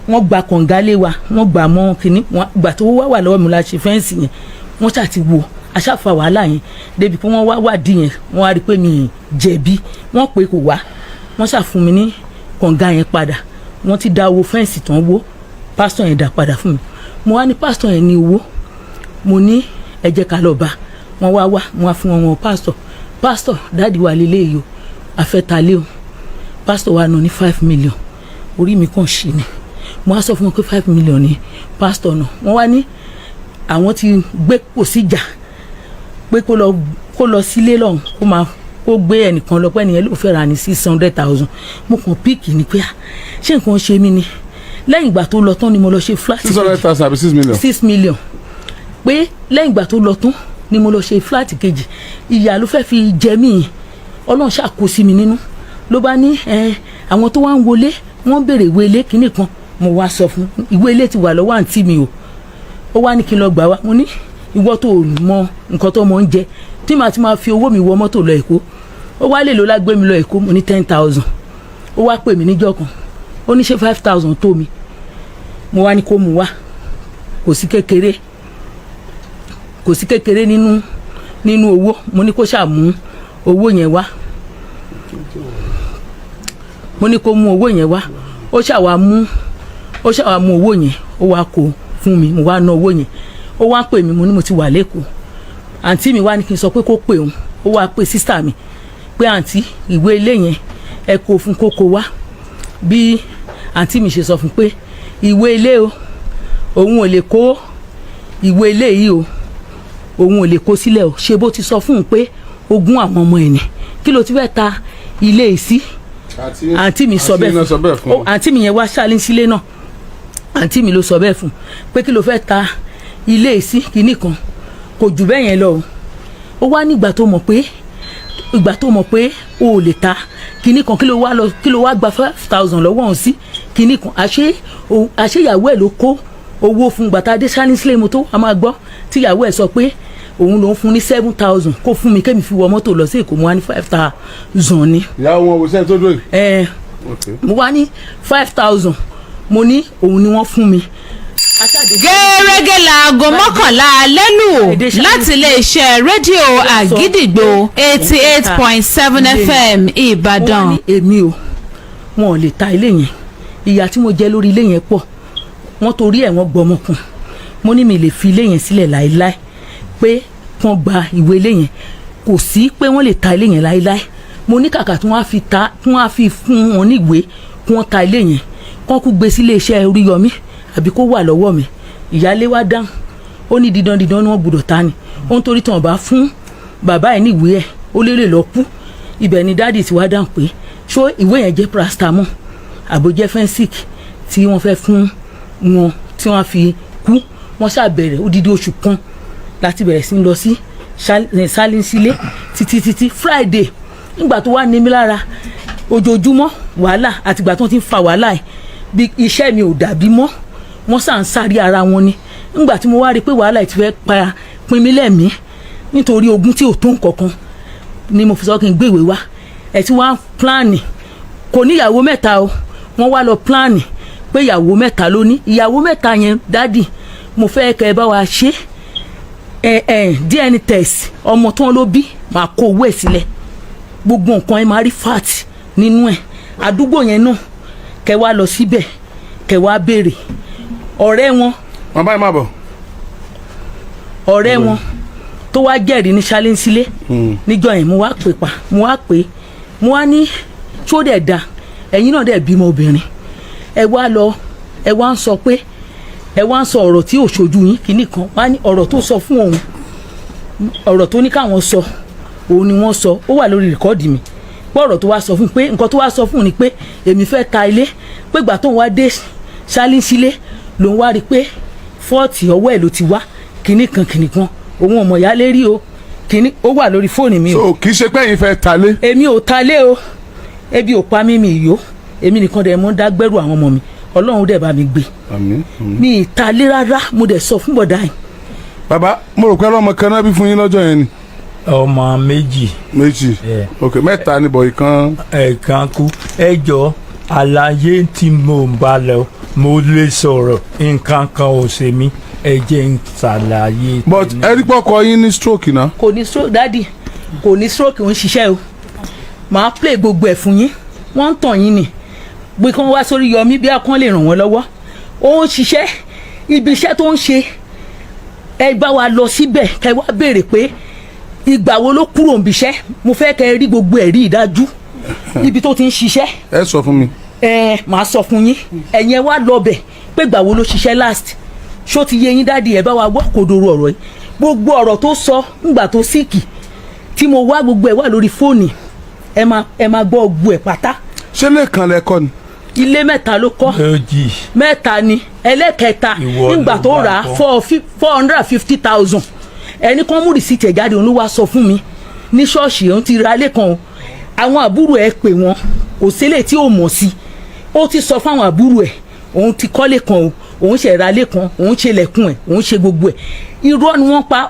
Wọ́n gba kọ̀ǹgálé wa, wọ́n gbà mọ́ kínní, gbà tó wà lọ́wọ́ mi la ṣe fẹ́ǹsì yẹn, wọ́n ṣáà ti wo aṣáfa wàhálà yẹn débi pé wọ́n wá wádìí yẹn, wọ́n á rí i pé mi jẹ̀bi, wọ́n pé kò wá, wọ́n ṣàfún mi ní kọ̀ǹgá yẹn padà. Wọ́n ti dá owó fẹ́ǹsì tán wó, pásítọ̀ yẹn dá padà fún mi. Mo wá ní pásítọ̀ yẹn ní owó, mo ní ẹ jẹ́ ká lọ bá wọn wá wọn á fún wọn pásítọ̀ dáàdi wa lélẹ́yìí o, àfẹ́talé o. Pásítọ̀ wa nà ní 5 million, orí mi kàn ṣì ni. Mo á sọ fún wọn pé 5 million ni pásítọ̀ náà. Wọ́n wá ní àwọn ti gbé kò sí jà pé kó lọ sílé lọ́hùn kó gbé ẹnìkan lọ pé ẹnìyẹn ló fẹ́ ra ní 600,000. Mo kàn píìkì ni pé ṣé nǹkan ṣe mí ni. Lẹ́yìn ìgbà tó lọ tán ni mo lọ ṣe flat. 600,000 àbí 6 million. 6 million pé lẹ́yìn ìgbà tó lọ tán ni mo lọ ṣe flat kejì. Ìyá ló fẹ́ fi jẹ mí, Ọlọ́run ṣàkóso mi nínú. Ló bá ní àwọn tó wá ń wọlé wọ́n béèrè ìwé ilé kínní kan. Mo wá sọ fún ìwé ilé ti wà lọ́wọ́ àǹtí mi o. Ó wá ní kí n lọ gbà wá. Mo ní ìwọ tó mọ nǹkan tó mọ ń jẹ tí màá ti máa fi owó mi wọ mọ́tò lọ Èkó. Ó wá lè lọ lágbé mi lọ Èkó, mo ní 10,000. Ó wá pè mí níjọ́ kan, ó ní ṣe 5,000 tó mi. Mo wá ní kó mu wá, kò sí kékeré nínú owó. Mo ní kó ṣàmú owó yẹn wá, mo ní kó mú owó yẹn wá. Ó ṣàwá mú owó yẹn, ó wá kó fún mi, mo wá ná owó yẹn. Ó wá pè mí, mo ní mo ti wà lẹ́kọ̀ọ́. Àǹtí mi wá ní kí n sọ pé kó pè òun. Ó wá pè sísà mi pé àǹtí ìwé ilé yẹn ẹ kó fún kókó wá. Bí àǹtí mi ṣe sọ fún pé ìwé ilé o, òun ò lè kó ìwé ilé yìí o, òun ò lè kó sílẹ̀ o. Ṣé bó ti sọ fún un pé ogún àwọn ọmọ ẹ̀ ní, kí ló ti fẹ́ ta ilé yìí sí? Àǹtí mi sọ bẹ́ẹ̀ fún. Àǹtí mi yẹn wá ṣáálí sílé náà, àǹtí mi ló sọ bẹ́ẹ̀ fún pé kí ló fẹ́ ta ilé yìí sí kinní kan, kò jù bẹ́ẹ̀ yẹn lọ o. Ó wá ní ìgbà tó mọ̀ pé o ò lè ta kinní kan, kí ló wá gba 5,000 lọ́wọ́ òun sí kinní kan. Àṣé ìyàwó ẹ̀ ló kó owó fún gbàtà dé ṣáálí sílé mo tó a máa gbọ́ tí ìyàwó ẹ̀ sọ pé òun ló ń fún ní 7,000 kó fún mi kémi fi wọ mọ́tò lọ sí Èkó. Mo wá ní 5,000 ni. ìyàwó wọn wò sẹ́yìn tó dùn. Mo wá ní 5,000, mo ní òun ni wọ́n fún mi. gẹ́rẹ́gẹ́ láago mọ́kànlá alẹ́ lù láti iléeṣẹ́ rédíò Àgídìgbò 88.7 FM Ìbàdàn. wọ́n ní èmi o, wọn ò lè ta ilé yẹn, ìyà tí mo jẹ lórí ilé yẹn pọ̀, wọ́n torí ẹ̀ wọ́n gbọmọkùn. Mo ní mi lè fi ilé yẹn sílẹ̀ láéláé, pé wọ́n gba ìwé ilé yẹn, kò sí pé wọ́n lè ta ilé yẹn láéláé. Mo ní kàkà tí wọ́n á fi fún wọn níwèé kí wọ́n ta ilé yẹn, kán kú gbé sí iléeṣẹ́ Oríyọmí àbí kó wà lọ́wọ́ mi. Ìyáálé wá dáhùn, ó ní dídán ni wọ́n gbọ́dọ̀ ta ni. Ó ń torí tàn bá fún bàbá ẹ̀ níwèé ẹ̀, ó lérè lọ kú. Ibẹ̀ ni dáàdì ti wá dáhùn pé ṣó ìwé yẹn jẹ́ paracetamol àbójẹ́ fensic tí wọ́n fẹ́ fún wọn tí wọ́n fi kú. Wọ́n ṣàbẹ̀rẹ̀ odidi oṣù kan láti bẹ̀rẹ̀ sí lọ sí Salinsile títí Friday nígbà tó wà ní mi lára ojoojúmọ́ wàhálà àtìgbà tó ti ń fa wàhálà ẹ̀ bí iṣẹ́ mi ò dàbí mọ́ wọ́n sà ń sáré ara wọn ni. Nígbà tí mo wá rí i pé wàhálà ẹ̀ ti fẹ́ pin mí lẹ́mìí nítorí ogún tí ò tó nǹkankan ni mo fi sọ kí n gbé ìwé wá. Ẹ̀ tí wọ́n á pláàni kò ní ìyàwó mẹ́ta o wọ́n wá lọ pláàni pé ìyàwó mẹ́ta ló ní. Ìyàwó mẹ́ta yẹn dádì mo fẹ́ kẹ́ ẹ bá wa ṣe DNA test ọmọ tán ló bí máa kó owó ẹ̀ sílẹ̀ gbogbo nǹkan ẹ máa rí fat nínú ẹ̀. Àdúgbò yẹn náà kẹ́ wá lọ síbẹ̀ kẹ́ wá béèrè ọ̀rẹ́ wọn. wọn báyìí máa bọ̀. ọ̀rẹ́ wọn tó wá jẹ́rìí ní Salinsile níjọ́ yẹn mo wá ní tó dẹ̀ da ẹ̀yin náà dẹ̀ bímọ obìnrin ẹ wá ń sọ pé ẹ wá ń sọ ọ̀rọ̀ tí ò ṣojú yín kìíní kan wá ní ọ̀rọ̀ tó sọ fún òun ọ̀rọ̀ tó ní káwọn sọ òun ni wọ́n sọ ó wà lórí rìkọ́ọ̀dì mi pé ọ̀rọ̀ tó wá sọ fún pé nǹkan tó wá sọ fún ni pé èmi fẹ́ ta ilé pé ìgbà tóun wá dé Salinsile lòun wá rí i pé fọ́ọ̀tì ọwọ́ ẹ̀ ló ti wá kìíní kan òun ọmọ ìyá lé rí o kìíní ó wà lórí fóònù mi o. so kì í ṣe pé ẹ̀yin fẹ́ talé. èmi ò talé o ebi ò pa mí mi ìyó èmi nìkan dẹ̀ mọ́ dágbẹ́rù àwọn ọmọ mi Ọlọ́run dẹ̀ bá mi gbé. àmín. mi ì talé rárá mo dẹ̀ sọ fún bọ̀dá yìí. bàbá mo rò pé ọlọ́mọ kan náà bí fún yín lọ́jọ́ yẹn ni. ọmọ méjì. ok mẹ́ta ni bọ̀ ìkan. ẹ̀ẹ̀kan kú ẹ jọ àlàyé tí mo ń bá lọ mo lè sọ̀rọ̀ nǹkan kan ò ṣe mí ẹ jẹ́ ń ṣàlàyé. but ẹ̀rí pọ̀kọ yín ní stroke náà. kò ní stroke dádì kò ní stroke ń ṣiṣẹ́ o màá play gbogbo ẹ̀ fún yín wọ́n ń tàn yín ni bí kán wá sórí Yọmí bí akán lè ràn wọ́n lọ́wọ́ ó ń ṣiṣẹ́ ibi iṣẹ́ tó ń ṣe ẹ bá wa lọ síbẹ̀ kẹ wá béèrè pé ìgbà wo ló kúrò níbi iṣẹ́ mo fẹ́ kẹ rí gbogbo ẹ̀rí ìdájú ibi tó ti ń ṣiṣẹ́. ẹ sọ fún mi. màá sọ fún yín ẹ̀yin ẹ wá lọ bẹ̀ pé ìgbà wo ló ṣiṣẹ́ last ṣó ti yé yín dádì ẹ bá wa gbọ́ kòdòrò ọ̀rọ̀ yìí gbogbo ọ̀rọ̀ tó sọ ńgbà tó síìkì tí mo wá gbogbo ẹ̀ wà lórí fóònù ẹ máa gbọ́ gbogbo ẹ̀ pátá. ṣé lẹ́ẹ̀kan lẹ́kọ́ ni. ilé mẹ́ta ló kọ́ mẹ́ta ni ẹlẹ́kẹta nígbà tó rà á 450,000 ẹni kan mú rìsíìtì ẹ̀ jáde òun ló wá sọ fún mi ní ṣọ́ọ̀ṣì òun ti ra ilé kan o àwọn àbúrò ẹ̀ pè wọ́n kò sílẹ̀ tí ò mọ̀ sí ó ti sọ fáwọn àbúrò ẹ̀ òun ti kọ́lé kan o òun ṣe ra ilé kan òun ṣe lẹ̀kùn ẹ̀ òun ṣe gbogbo ẹ̀ irọ́ ni wọ́n pa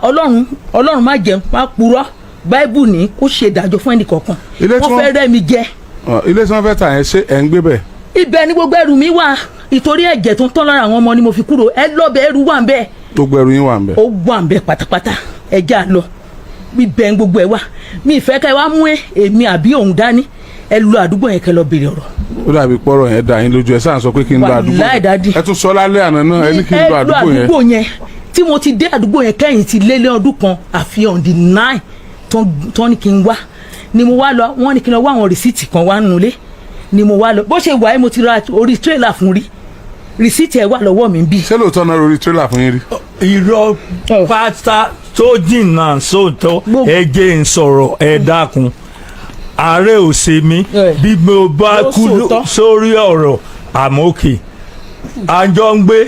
ọlọ́run má jẹun má purọ́ báíbù ní kó ṣe ìdájọ́ fún ẹnì kọ̀ọ̀kan wọ́n fẹ́ rẹ́ mi jẹ. ilé tí wọ́n fẹ́ tà yẹn ṣé ẹ̀ ń gbé bẹ̀. ibẹ̀ ni gbogbo ẹrù mi wà ìtorí ẹ̀jẹ̀ tó ń tán lára àwọn ọmọ ni mo fi kúrò ẹ lọ́bẹ̀ ẹrù wà ń bẹ̀. gbogbo ẹrù yín wà ń bẹ̀. ó wà ń bẹ̀ pátápátá ẹja lọ ibẹ̀ ń gbogbo ẹ̀ wà mi ìfẹ́ ká ẹ wá mú èmi àbí òun dání ẹ lọ àdúgbò yẹn kẹ́ lọ béèrè ọ̀rọ̀. ó dàbí pọ́rọ̀ yẹn dà yín lójú ẹ sáà sọ pé kí n lọ àdúgbò yẹn ẹ tún sọ lálẹ́ àná náà ẹ ní kí n lọ àdúgbò yẹn. tí mo ti dé àdúgbò yẹn kẹ́yìn ti lé ọdún kan àfi on the 9 tán ní kí n wá ni mo wá lọ wọ́n ní kí n lọ wá àwọn rìsíìtì kan wá nulẹ̀ ni mo wá lọ bó ṣe wà ẹ́ mo ti ra orí tírélà fún rí rìsíìtì ẹ̀ wà lọ́wọ́ mi bí. ṣé lóòótọ́ náà orí tírélà fún yín rí. irọ́ pátá tó jìnnà sóòótọ́ ẹ jẹ́ ń sọ̀rọ̀ ẹ dákun ààrẹ ò ṣe mí bí mo bá kú sórí ọ̀rọ̀ àmókè àjọ ń gbé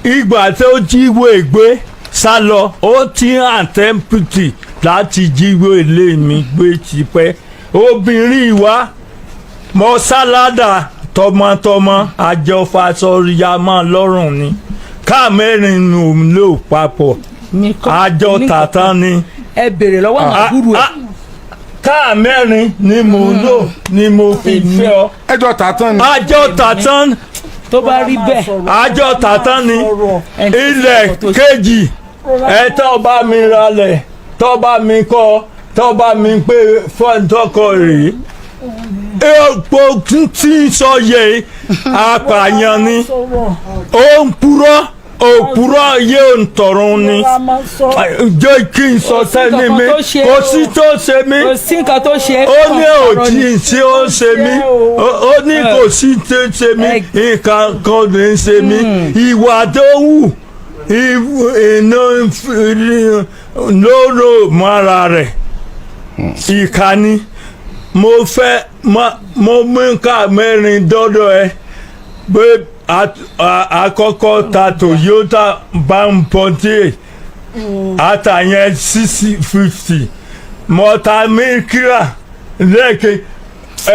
ìgbà tó jíwèé gbé sá lọ ó ti àtẹ́mpìtì láti jíwèé ilé mi gbé tipẹ́ obìnrin wa mọ sáládà tọmọtọmọ àjọfàsọyàmọ lọ́rùn ni ká mẹ́rin nù lò papọ̀ àjọ tàtà ni. ẹ bèrè lọ́wọ́ àwọn àbúrò ẹ̀. ká mẹ́rin ni mo lò ni mo fi fẹ́ ọ. ẹjọ́ tàtàn ni. àjọ tàtàn. tó bá rí bẹ́ẹ̀. àjọ tàtàn ni ilẹ̀ kejì ẹ tó bá mi ralẹ̀ tó bá mi kọ́ tó bá mi pé fọ́ńtọ́kọ rèé epo tí ń sọ yẹ apààyàn ni ó ń purọ́ òpùrọ́ yé òǹtọ̀run ni jẹ́ kí n sọ sẹ́ni mi kò sí tó ṣe mí ó ní òtí tí ó ṣe mí ó ní kò sí tó ṣe mí nǹkan kan lè ṣe mí ìwà tó wù iná lóró mọ́ra rẹ̀ ìkànnì mo fẹ́ mo mú nǹkan mẹ́rin dọ́dọ̀ ẹ pé àkọ́kọ́ ta Toyota Bamponte àtàyẹn 650 mọ́ta Micra lẹ́kẹ̀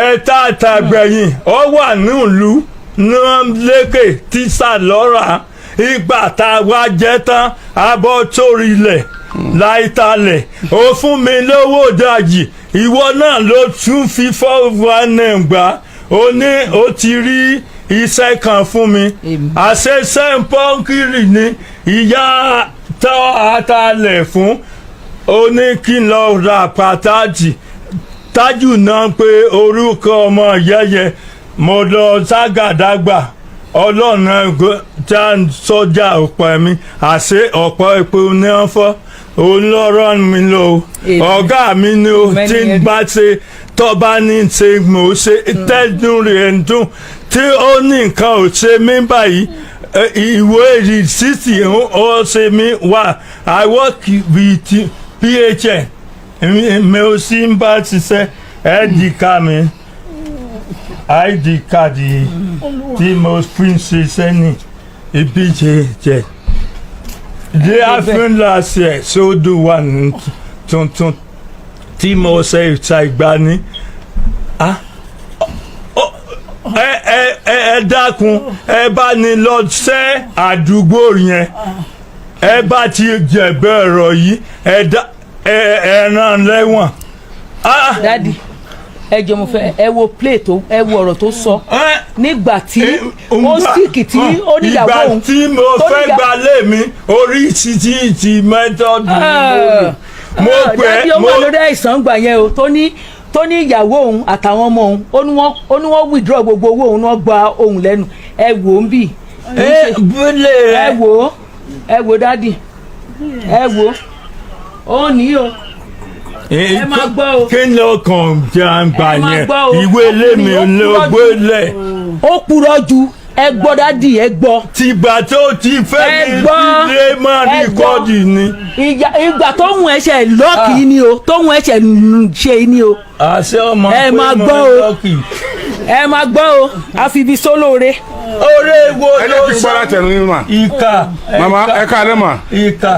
ẹ̀ta àtàgbẹ̀yìn ó wà nílùú náà lẹ́kẹ̀ tíṣà lọ́ra ìgbà tá a wá jẹ́ tán abọ́ torí ilẹ̀ láìtalẹ̀ ó fún mi lówó dajì ìwọ náà ló tún fi fọ́ọ̀fù gbà ó ní ó ti rí iṣẹ́ kan fún mi àṣẹṣẹ́ pọ́ńkìrì ni ìyá tọ́ àtàlẹ̀ fún ó ní kí n lọ ra pàtàkì tájù náà pé orúkọ ọmọ yẹyẹ mo lọ ságàdàgbà ọlọ́run tí a ń sọ́jà ọ̀pọ̀ mi àṣẹ ọ̀pọ̀ epo ní wọ́n fọ́ olóró mi lò ọ̀gá mi ni ó ti ń bá ṣe tọ́ba ní ṣe mò ń ṣe tẹ́dùn rẹ̀ ń dùn tí ó ní nǹkan ò ṣe mí báyìí ìwé rìsíìtì ó ṣe mí wà I work with PHN mi ò sí ń bá ṣiṣẹ́ ẹ̀ẹ́dìkà mi ID card tí mo fi ń ṣiṣẹ́ ní ibi jẹ́ ilé àfihàn ṣe sódù wà ní tuntun tí mo ṣe ìta ìgbani ẹ dákun ẹ bá ní lọ ṣe àdúgbò yẹn ẹ bá ti jẹ̀bẹ̀ ọ̀rọ̀ yìí ẹ rán lẹ́wọ̀n. dadi ẹ jẹ́ mo fẹ́ ẹ wo play tó ẹ wo ọ̀rọ̀ tó sọ nígbà tí ó síkì tí ó níyàwó òun ìgbà tí mo fẹ́ gbalẹ̀ mi orí ti mẹ́tọ́dù mo pẹ́ dadi ó wà lórí àìsàn gbà yẹn o tó ní ìyàwó òun àtàwọn ọmọ òun ó ní wọ́n withdraw gbogbo owó òun náà gba òun lẹ́nu ẹ wò ó ń bì ẹ wò dadi ẹ wò ó ní o ẹ máa gbọ́ o. kí ló kàn jàǹgbà yẹn ìwé ilé mi ló gbé lẹ̀. ó purọ́ ju ẹ gbọ́ dádì ẹ gbọ́. tìgbà tó ti fẹ́ mi ilé máa ní kọ́ọ̀dì ni. ìgbà tó ń ẹsẹ̀ lọ́ọ̀kì ni o tó ń ẹsẹ̀ ṣe ni o. àṣẹ ọmọ pé mo lọ́ọ̀kì. ẹ máa gbọ́ o àfibi sólóore. oore wo ló sọ. ẹ jẹ́ kí n gbọ́dọ̀ tẹ̀nu yín mà. ìkà mama ẹ káalẹ́ mà. ìkà.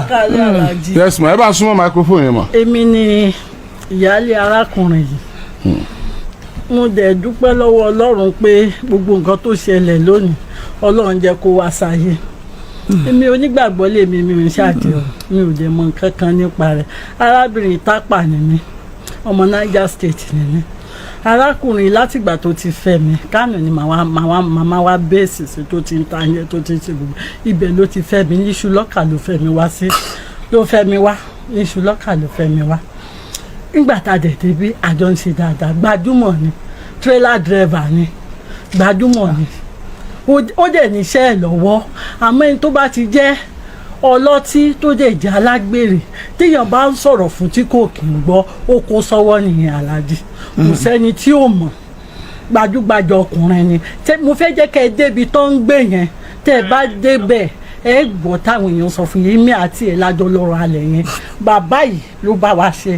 yes ma ẹ bá súnmọ́ microphone yẹn mà. èmi ni ìyáálé arákùnrin yìí mo dẹ̀ dúpẹ́ lọ́wọ́ ọlọ́run pé gbogbo nǹkan tó ṣẹlẹ̀ lónìí ọlọ́run jẹ́ kó wá sáyé èmi onígbàgbọ́ lèmi mi ò ṣáàdì o mi ò dẹ̀ mọ nǹkan kan nípa rẹ̀ arábìnrin tápà ni mí ọmọ Niger State ni mí arákùnrin látìgbà tó ti fẹ́ mi Kánò ni màmá wa bẹ́ẹ̀sì sí tó ti ń ta yẹn tó ti ń ṣe gbogbo ibẹ̀ ló ti fẹ́ mi níṣu lọ́kà ló fẹ́ mi wá níṣu lọ́kà ló fẹ́ mi wá nígbà tá a dẹ̀ débi àjọ ń ṣe dáadáa gbajúmọ̀ ni trailer driver ni gbajúmọ̀ ni ó dẹ̀ níṣẹ́ ẹ̀ lọ́wọ́ àmọ́ ẹni tó bá ti jẹ́ ọlọ́tí tó dẹ̀ jẹ́ alágbèrè téèyàn bá ń sọ̀rọ̀ fún tí kò kì í gbọ́ ó kó sọ́wọ́ nìyẹn aláàjì kò sẹ́ni tí ò mọ̀ gbajúgbajà ọkùnrin ni mo fẹ́ jẹ́ kẹ́ ẹ débi tó ń gbé yẹn tẹ́ ẹ bá débẹ̀ ẹ gbọ́ táwọn èèyàn sọ fún yín mi àti ẹ̀ lájọ lọ́rọ̀ alẹ̀ yẹn bàbá yìí ló bá wa ṣe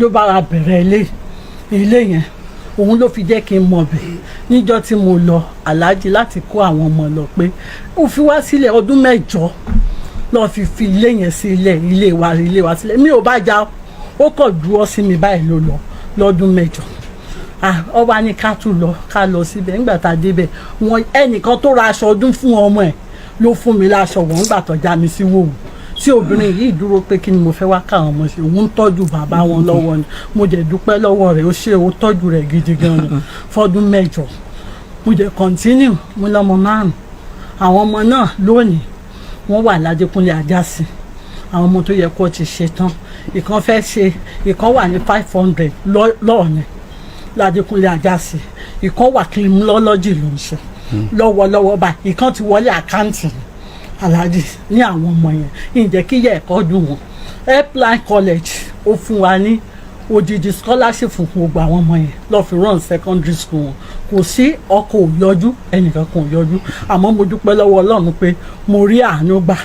ló bá wa bẹ̀rẹ̀ ilé yẹn òun ló fi jẹ́ kí n mọ̀ bẹ̀ níjọ́ tí mo lọ aláàjì láti kó àwọn ọmọ lọ pé ó fi wá sílẹ̀ ọdún 8 lọ́ọ́ fi ilé yẹn sí ilé wa sílẹ̀ mi ò bá já ó kọ̀ dúró sí mi báyìí ló lọ lọ́dún 8 ọba ní ká lọ síbẹ̀ nígbà tá a débẹ̀ wọn ẹnìkan tó ra aṣọ ọdún fún ọmọ ẹ̀ ló fún mi láṣọ wọn nígbà tó já mi sí wòwò tí obìnrin yìí dúró pé kí ni mo fẹ́ wá káwọn ọmọ ṣe òun ń tọ́jú bàbá wọn lọ́wọ́ ni mo jẹ́ dúpẹ́ lọ́wọ́ rẹ̀ ó ṣe ó tọ́jú rẹ̀ gidi gan ni fọ́dún 8 mo jẹ́ continue mo lọ́mọ 5 àwọn ọmọ náà lónìí wọ́n wà ládékúnlé Àjàsí àwọn ọmọ tó yẹ kó ti ṣe tán ìkan fẹ́ ṣe ìkan wà ní 500 lọ́ọ̀ni ládékúnlé Àjàsí ìkan wà criminology ló ń ṣe lọ́wọ́lọ́wọ́ báyìí ìkan ti wọlé àkáǹtì aláàjì ní àwọn ọmọ yẹn ìjẹ́ kí yẹ ẹ̀kọ́ dùn wọn Helpline College ó fún wa ní odidi scholarship fún gbogbo àwọn ọmọ yẹn lọ́ọ́ fi run secondary school wọn kò sí ọkọ̀ ò yọjú ẹnìkan kan ò yọjú àmọ́ mo dúpẹ́ lọ́wọ́ Ọlọ́run pé mo rí àánú gbà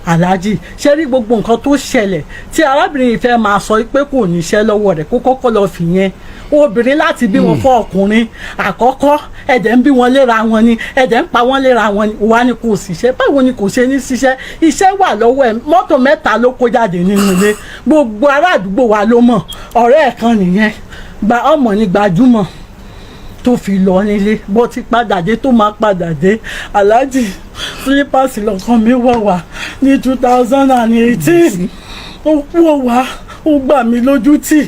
aláàjì ṣé rí gbogbo nǹkan tó ṣẹlẹ̀ tí arábìnrin yìí fẹ́ máa sọ pé kò níṣẹ́ lọ́wọ́ rẹ̀ kó kọ́kọ́ lọ́ọ́ fi yẹn obìnrin láti bí wọn fún ọkùnrin àkọ́kọ́ ẹ̀jẹ̀ ń bí wọn léra wọn ni ẹ̀jẹ̀ ń pa wọn léra wọn ni wà ní kò ṣiṣẹ́ báwo ni kò ṣe ní ṣiṣẹ́ iṣẹ́ wà lọ́wọ́ ẹ̀ mọ́tò 3 ló kó jáde nínú ilé gbogbo ará àdúgbò wa ló mọ̀ ọ̀rẹ́ ẹ̀ kan nìyẹn gba ọmọ ní gbajúmọ̀ tó fi lọ nílé bó ti padà dé tó máa padà dé aláàjì fílípàsì lọ́kàn mi wọ̀ wá ní 2018 ó wọ̀ wá ó gbà mí lójú tì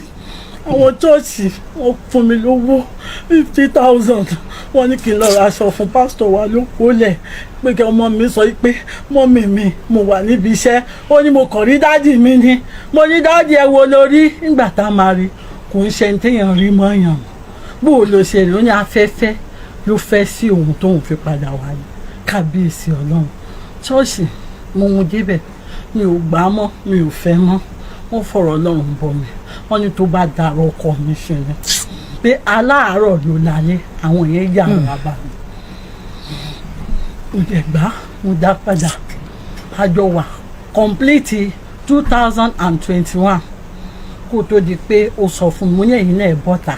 àwọn chọ́ọ̀chì wọ́n fún mi lówó 50,000 wọ́n ní kí n lọ ra aṣọ fún pásítọ̀ wa ló kólẹ̀ pé kí ọmọ mi sọ pé mọ́mì mi mo wà níbi iṣẹ́ ó ní mo kàn rí dáàdì mi ni mo ní dáàdì ẹ wo lórí nígbà tá a máa rí kò ń ṣe ní téèyàn rí mọ́yàn bó o lo ṣe rí ó ní afẹ́fẹ́ ló fẹ́ sí òun tóun fi padà wáyé kábíyèsí ọlọ́run ṣọ́ọ̀ṣì mo mú débẹ̀ mi ò gbà á mọ́ mi ò fẹ́ mọ́ wọ́n fọ̀rọ̀ ọlọ́run bọ̀ mi wọ́n ní tó bá dàrọ̀ ọkọ mi ṣe ni pé aláàárọ̀ ló lálẹ́ àwọn yẹn yà wọ́n bá mi mo dẹ̀ gbà mo dá padà àjọ wà complete 2021 kó tó di pé ó sọ fún mi mo ní ẹ̀yin náà bọ́ta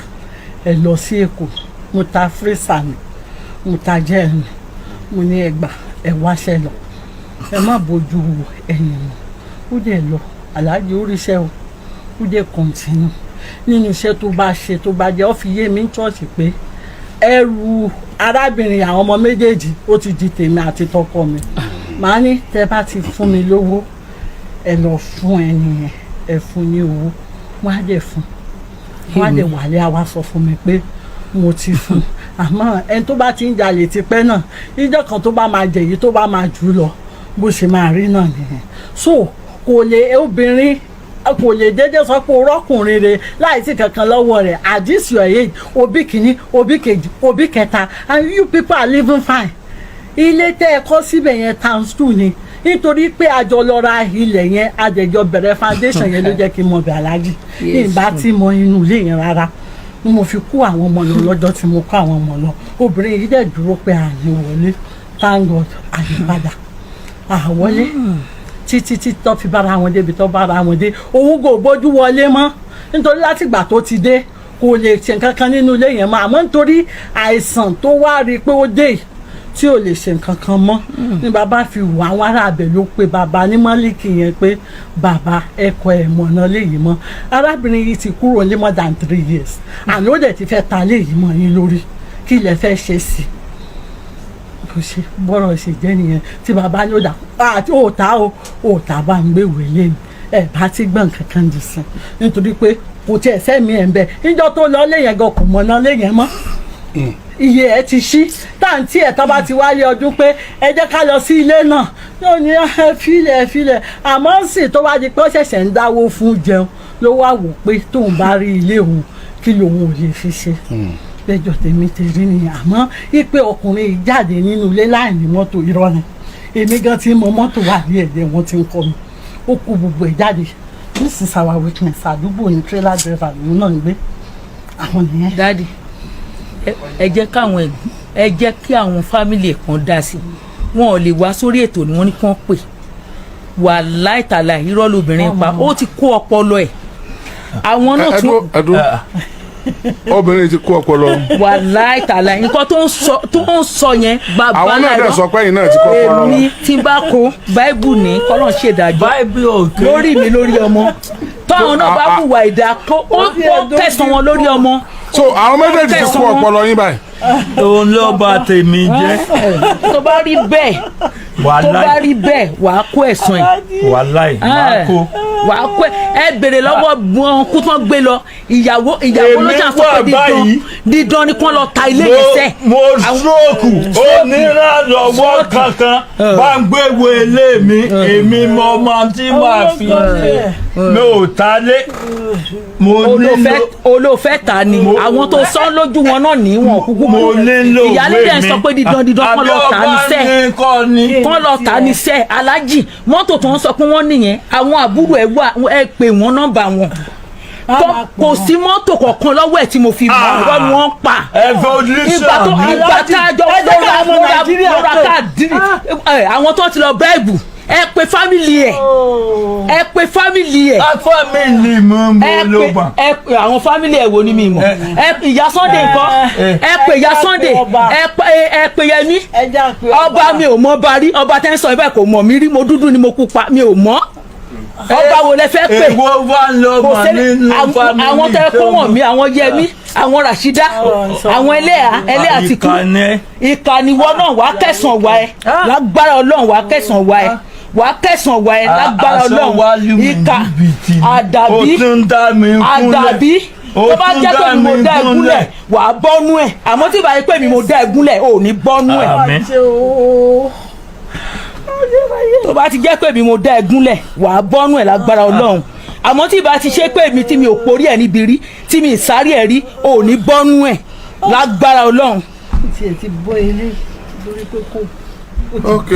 ẹ lọ sí Èkó mo ta fírísà mi mo ta jẹ́ mi mo ní ẹgbà ẹ wáṣẹ́ lọ ẹ má bójú ẹ̀yìn mọ́ ó dẹ̀ lọ aláàjì oríṣẹ́ o ó dẹ̀ kọ̀ǹtínú nínú iṣẹ́ tó bá ṣe tó bá jẹ́ ó fi yé mi ní ṣọ́ọ̀ṣì pé ẹrù arábìnrin àwọn ọmọ méjèèjì ó ti di tèmi àti tọkọ mi màá ní tẹ bá ti fún mi lówó ẹ lọ fún ẹni yẹn ẹ fún ní owó wọn á dẹ̀ fún wọn á dẹ̀ wálé àwa sọ fún mi pé mo ti fún àmọ́ ẹni tó bá ti ń jalè tipẹ́ náà ìjọ kan tó bá máa jẹ èyí tó bá máa jù lọ bó ṣe máa rí náà nìyẹn so kò lè obìnrin kò lè dédé sọ pé orọ́kùnrin rẹ̀ láìsí kankan lọ́wọ́ rẹ̀ at this your age òbí kìíní òbí kejì òbí kẹta and you people are living fine ilé tẹ́ ẹ kọ́ síbẹ̀ yẹn times 2 ni nítorí pé àjọ lọ ra ilẹ̀ yẹn àjẹjọ bẹ̀rẹ̀ foundation yẹn ló jẹ́ kí n mọ bẹ̀ aláàjì ìbá tí mọ inú ilé yẹn rárá ni mo fi kó àwọn ọmọ lọ lọ́jọ́ tí mo kó àwọn ọmọ lọ obìnrin yìí dẹ̀ dúró pé àní wọlé thank God àyípadà àwọlé títí tó fi bára wọn débi tó bára wọn dé òun kò bójú wọlé mọ́ nítorí látìgbà tó ti dé kò lè ṣe nǹkan kan nínú ilé yẹn mọ́ àmọ́ nítorí àìsàn tó wá rí i pé ó dé tí ò lè ṣe nǹkan kan mọ́ ni bàbá fi wà àwọn ará abẹ ló pe bàbá ní mọ́líkì yẹn pé bàbá ẹ̀kọ́ ẹ̀ mọ̀nà léyìí mọ́ arábìnrin yìí ti kúrò ní more than 3 years àná ó dẹ̀ ti fẹ́ ta léyìí mọ́ yín lórí kí ilẹ̀ fẹ́ ṣe sí kò ṣe bọ́rọ̀ ṣe jẹ́ nìyẹn tí bàbá ní ó dà àti òòtá bá ń gbé wèlé mi ẹ̀ bá ti gbọ̀n kankan dì sí nítorí pé kò tiẹ̀ sẹ́mi ẹ̀ ń bẹ̀ níjọ́ tó lọ léyìn gan kò mọ̀nà léyìn mọ́ iye ẹ ti ṣí táǹtí ẹ̀ tó bá ti wáyé ọdún pé ẹ jẹ́ ká lọ sí ilé náà yóò ní ẹ filẹ̀ àmọ́ sì tó bá di pé ó ṣẹ̀ṣẹ̀ ń dáwó fún jẹun ló wá wò pé tóun bá rí ilé òun kí lòun ò lè fi ṣe lẹ́jọ́ tèmi ti rí nìyẹn àmọ́ ipe ọkùnrin yìí jáde nínú ilé láì ní mọ́tò irọ́ ni èmi gan ti mọ mọ́tò wà ní ẹ̀dẹ̀ wọn ti ń kọ́ mi ó kó gbogbo ẹ̀ jáde this is our weakness àdúgbò ní trailer driver lòun náà ń gbé àwọn nìyẹn. dáàdi ẹ jẹ́ kí àwọn fámìlì kan dá sí wọn ò lè wá sórí ètò ni wọ́n ní kán pè wà láìtàlà irọ́ lóbìnrin pa ó ti kó ọpọlọ ẹ̀ àwọn náà tún obìnrin ti kó ọpọlọ. wà láìtàlà nǹkan tó ń sọ yẹn bàbá àwọn náà dẹ̀ sọ pé ẹ̀yin náà ti kó ọpọlọ. èmi tí n bá kó báíbù ní kọ́lọ́n ṣèdájọ́ lórí mi lórí ọmọ tọ́hún náà bá hùwà ìdá ó kẹsàn wọn lórí ọmọ. so àwọn méjèèjì ti kó ọpọlọ yín báyìí. òun ló bà tèmi jẹ́. tó bá rí bẹ́ẹ̀ wàá kó ẹ̀san ẹ̀. wàláì máa kó. wàá kó ẹ béèrè lọ́wọ́ wọn kú tán gbé lọ ìyàwó ló ṣàn sọ pé dídán ni kán lọ ta ilé yẹn sẹ́. mo stroke onírànlọ́wọ́ kankan bá ń gbéwò ilé mi èmi mọ ọmọ tí màá fi ṣe mi ò ta lé. olóòfẹ́ ta ni àwọn tó sọ lójú wọn náà ní wọn kúkú mo nílò ìwé mi ìyálé dẹ̀ sọ pé dídán kán lọ ta ní sẹ́ kán lọ ta ní sẹ́ alájì mọ́tò tó ń sọ pé wọ́n nìyẹn àwọn àbúrò ẹ̀ wà ẹ pè wọ́n nọ́mbà wọn kò sí mọ́tò kọ̀ọ̀kan lọ́wọ́ ẹ̀ tí mo fi mọ̀ wọ́n pa ìgbà tá a jọ lọ́ra káàdì àwọn tó ti lọ bẹ́ẹ̀bù ẹ pe fámìlì ẹ̀ ẹ pe fámìlì ẹ̀. fámìlì mọ́ mo ló gbà. ẹ pe àwọn fámìlì ẹ̀ wo ni mi mọ̀ ẹ ìyá Sunday ńkọ́ ẹ pe ìyá Sunday ẹ pe Yẹmí ọba mi ò mọ bari ọba tẹ́ ń sọ ibẹ̀ kò mọ̀ mí rí mo dúdú ni mo pupa mi ò mọ̀ ọba wo lẹ fẹ́ pè èwo wà lọ mà nínú fámìlì àwọn tẹ́ kó wọ̀n mi àwọn Yẹmí àwọn Rashida àwọn ẹlẹ́yà ti kú ìkànnì wọn náà wàá kẹsàn-án wa ẹ lágbára Ọlọ́run wàá kẹsàn-án wa ẹ wàá kẹsàn-án wa ẹ lágbára Ọlọ́run ìkà àdàbí tó bá jẹ́ pé mi mo dá ẹ gúnlẹ̀ wàá bọ́nú ẹ̀ àmọ́ tí ìbá yẹ pé mi mo dá ẹ gúnlẹ̀ ò ní bọ́nú ẹ̀ tó bá ti jẹ́ pé mi mo dá ẹ gúnlẹ̀ wàá bọ́nú ẹ̀ lágbára Ọlọ́run àmọ́ tí ìbá ti ṣe pé mi tí mi ò porí ẹ̀ níbi rí tí mi ìsáré ẹ̀ rí ò ní bọ́nú ẹ̀ lágbára Ọlọ́run. ti bọ́ ilé lórí pé kò. ok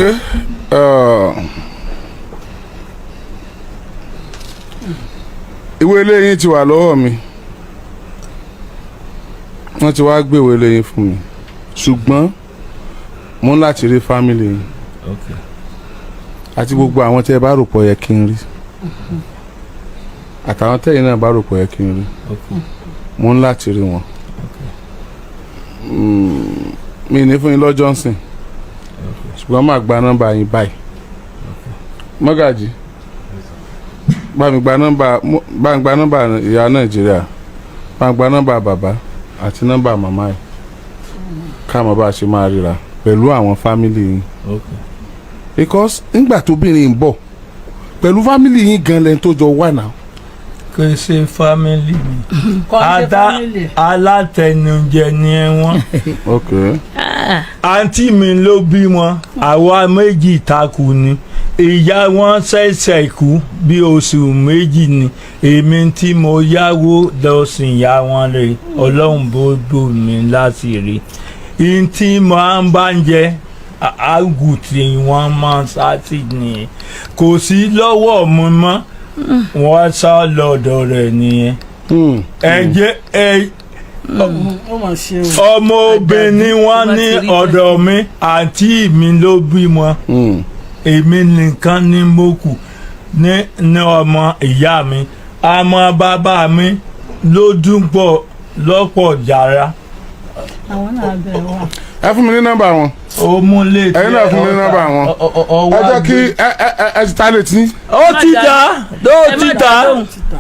ìwé ilé yín ti wà lọ́wọ́ mi wọ́n ti wá gbé ìwé ilé yín fún mi ṣùgbọ́n mo ń láti rí fámìlì yín àti gbogbo àwọn tẹ́ ẹ bá rò pọ̀ yẹ kí n rí àtàwọn tẹ́yìn náà bá rò pọ̀ yẹ kí n rí mo ń láti rí wọn mi ní fún yín lọ́jọ́ ń sìn ṣùgbọ́n máa gba nọ́mbà yín báyìí Mọ́gàjí bá mi gba nọ́mbà ìyá Nàìjíríà bá mi gba nọ́mbà bàbá àti nọ́mbà màmá yìí káàmọ́ bá a ṣe máa ríra pẹ̀lú àwọn fámìlì yín because nígbà tóbìnrin ń bọ̀ pẹ̀lú fámìlì yín gan lẹ́ni tó jọ wà náà. kò ṣe fámìlì mi alátẹnujẹ ni wọ́n. àǹtí mi ló bí wọn àwa méjì takù ni ìyá wọn ṣẹ̀ṣẹ̀ kú bí oṣù méjì ni èmi tí mo yáwó lọ́sìn ìyá wọn rè Ọlọ́run bó bò mí láti rí i tí mo bá ń jẹ àgù tí wọ́n máa ń sáàtì nìyẹn kò sí lọ́wọ́ mi mọ́ wọ́n sá lọ́dọ̀ rẹ̀ nìyẹn ẹ̀jẹ̀ ọmọ obìnrin wọn ní ọ̀dọ̀ mi àǹtí mi ló bímọ èmi nìkan ni mo kù ní ọmọ ìyá mi àmọ́ bàbá mi ló dúpọ̀ lọ́pọ̀ yàrá. àwọn náà bẹ̀rẹ̀ wá. ẹ fún mi ní nọ́mbà wọn. ó mú létí ẹ̀yin náà fún mi ní nọ́mbà wọn. ẹ jẹ́ kí ẹ ti ta létí. ó ti dá ó ti dá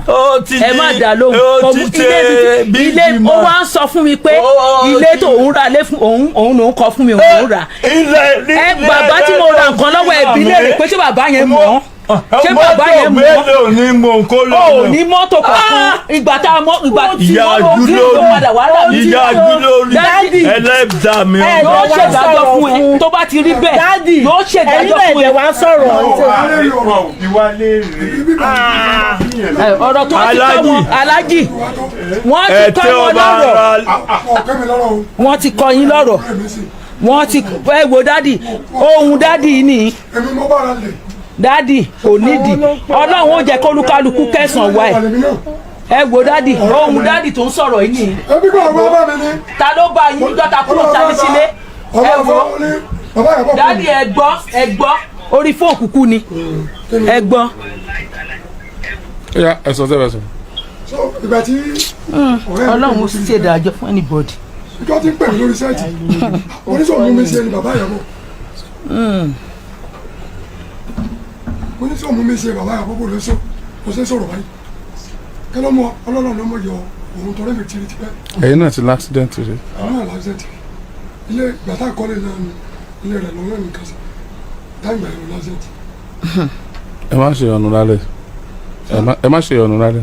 ó ti di ẹ má dá lóhùn ó ti tẹ bí ilé ó wá ń sọ fún mi pé ilé tó òun ra lé fún òun ló ń kọ fún mi òun rà ẹ bàbá tí mo ra nǹkan lọ́wọ́ ẹbí léèrè pé ṣé bàbá yẹn mọ̀ ṣé bàbá yẹn mọ̀ mélòó ni mò ń kó lọ́nà ó ní mọ́tò kankan ìgbà tí wọ́n kí ló padà wá rà mí. ìyá júlórí ẹlẹ́dàá mi yóò ṣèdájọ́ fún ẹ tó bá ti rí bẹ́ẹ̀ yóò ṣèdájọ́ fún ẹ. wá sọ̀rọ̀ ọ̀rọ̀ tó ti kọ́ wọn alájì wọ́n ti kọ́ wọn lọ́rọ̀ wọ́n ti kọ́ yín lọ́rọ̀ wọ́n ti ẹ wo dádì ohun dádì ni dádì kò nídìí ọlọ́run ó jẹ́ kólúkálukú kẹsàn-án wá ẹ wo dádì ohun dádì tó ń sọ̀rọ̀ yìí nìyí ta ló bá yín níjọ́ ta kúrò tàbí sílé ẹ wo dádì ẹ gbọ́ orí fóònù kúkú ni ẹ gbọ́. ẹ sọ sẹ́wọ̀n sọ. ìgbà tí ọlọ́run ó sì ṣe ìdájọ́ fún anybody. ìjọ ti ń pè mí lórí sẹ́ẹ̀tì oníṣòwò mi ṣe ni bàbá ìyàbọ̀ oníṣòwò mi ṣe bàbá ìyàbọ̀ kò lè sọ kò ṣe sọ̀rọ̀ báyìí kẹlọ́mọ ọlọ́run ló mọ̀ yọ òun tọrẹ mi tiri tipẹ́. ẹ̀yin náà ti láksidẹ̀ntì rẹ. àwọn náà láksidẹ̀ntì ilé gbàtà kọ́lé náà ni ilé rẹ̀ lọ́wọ́ ní kásá táìgbà ẹ̀rọ láksidẹ̀ntì. ẹ má ṣe ọ̀nù lálẹ́ ẹ má ṣe ọ̀nù lálẹ́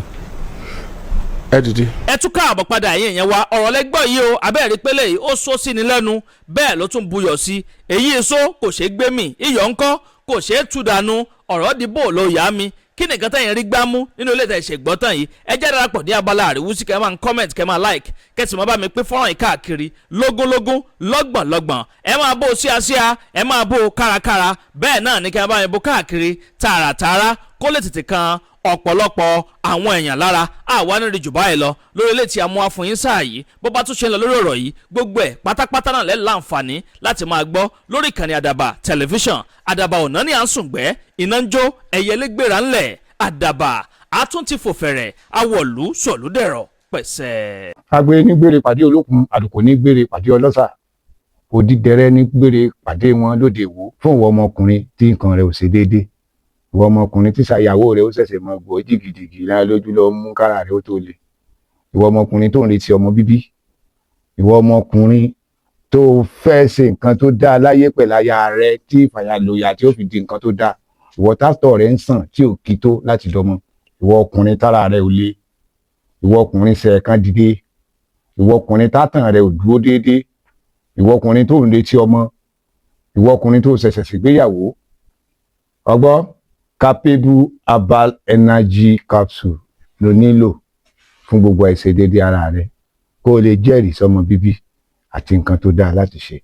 ẹ dìde. ẹ tún káàbọ̀ padà ẹ̀yin yẹn wa ọ̀rọ̀ lẹ́gbọ́ yìí o abẹ́rẹ́ pélé yìí ó sọ sí ni lẹ́nu bẹ́ẹ̀ ló tún buyọ̀ sí èyí èso kò ṣeé gbé mì iyọ̀ ńkọ́ kò ṣeé tú dànù ọ̀rọ̀ dìbò ló yá mi kí nìkan tẹ̀yìn rí gbámú nínú ilé ìtẹ̀sẹ̀ gbọ́tàn yìí ẹ jẹ́ darapọ̀ ní abala àríwúsí kẹ́ máa ń comment kẹ́ máa like kẹ́sì máa bá mi pín fọ́nrán yìí káàkiri lógúnlógún lọ́gbọ̀nlọ́gbọ̀n ẹ máa bó síasíá ẹ máa bó kárakára bẹ́ẹ̀ náà ní kẹ́ máa bá mi bó káàkiri tààràtààrà kó lè tètè kan ọ̀pọ̀lọpọ̀ àwọn èèyàn lára àwa nírí jù báyìí lọ lórí ilé tí a mú wá fún yín sáà yìí bó bá tún ṣe ń lọ lórí ọ̀rọ̀ yìí gbogbo ẹ̀ pátápátá náà lẹ́ láǹfààní láti máa gbọ́ lórí ìkànnì àdàbà tẹlifíṣàn àdàbà ọ̀nà ni à ń sùn gbẹ́ iná ń jó ẹyẹlé gbéra ńlẹ̀ àdàbà àtún ti fò fẹ̀rẹ̀ awọ̀lú sọ̀lúdẹ̀rọ̀ pẹ̀sẹ̀. agbe ní gbére pàdé olókun àdùkò ní gbére pàdé ọlọ́sà òdìdẹrẹ́ ní gbére pàdé wọn lóde ìwò fún ìwọ ọmọkùnrin tí nǹkan rẹ̀ ò ṣe déédéé ìwọ ọmọkùnrin tí ṣàyàwó rẹ̀ ó ṣẹ̀ṣẹ̀ mọ gbọ́ jìgìjìgì lára lójú lọ mú kára rẹ̀ ó tó le ìwọ ọmọkùnrin tó ń retí ọmọ bíbí ìwọ ọmọkùnrin tó fẹ́ ṣe nǹkan tó dáa láyé pẹ̀lú aya rẹ̀ tí ìfàyàlòyà tí ó fi di nǹkan tó dáa ìwọ tásítọ̀ rẹ̀ ń sàn tí ò kí tó láti dọmọ ìwọ ọkùnrin tára rẹ̀ ò le ìwọ ọkùnrin ṣẹ̀ẹ̀kan dìde ìwọ ọkùnrin tátàn rẹ̀ ò dúró déédéé ìwọ ọkùnrin tó ń retí ọmọ ìwọ ọkùnrin tó ṣẹ̀ṣẹ̀ ṣègbéyàwó ọgbọ́ capable herbal energy capsule ló nílò fún gbogbo àìṣedéédé ara rẹ kó o lè jẹ́rìí sọmọ bíbí àti nǹkan tó dáa láti ṣe.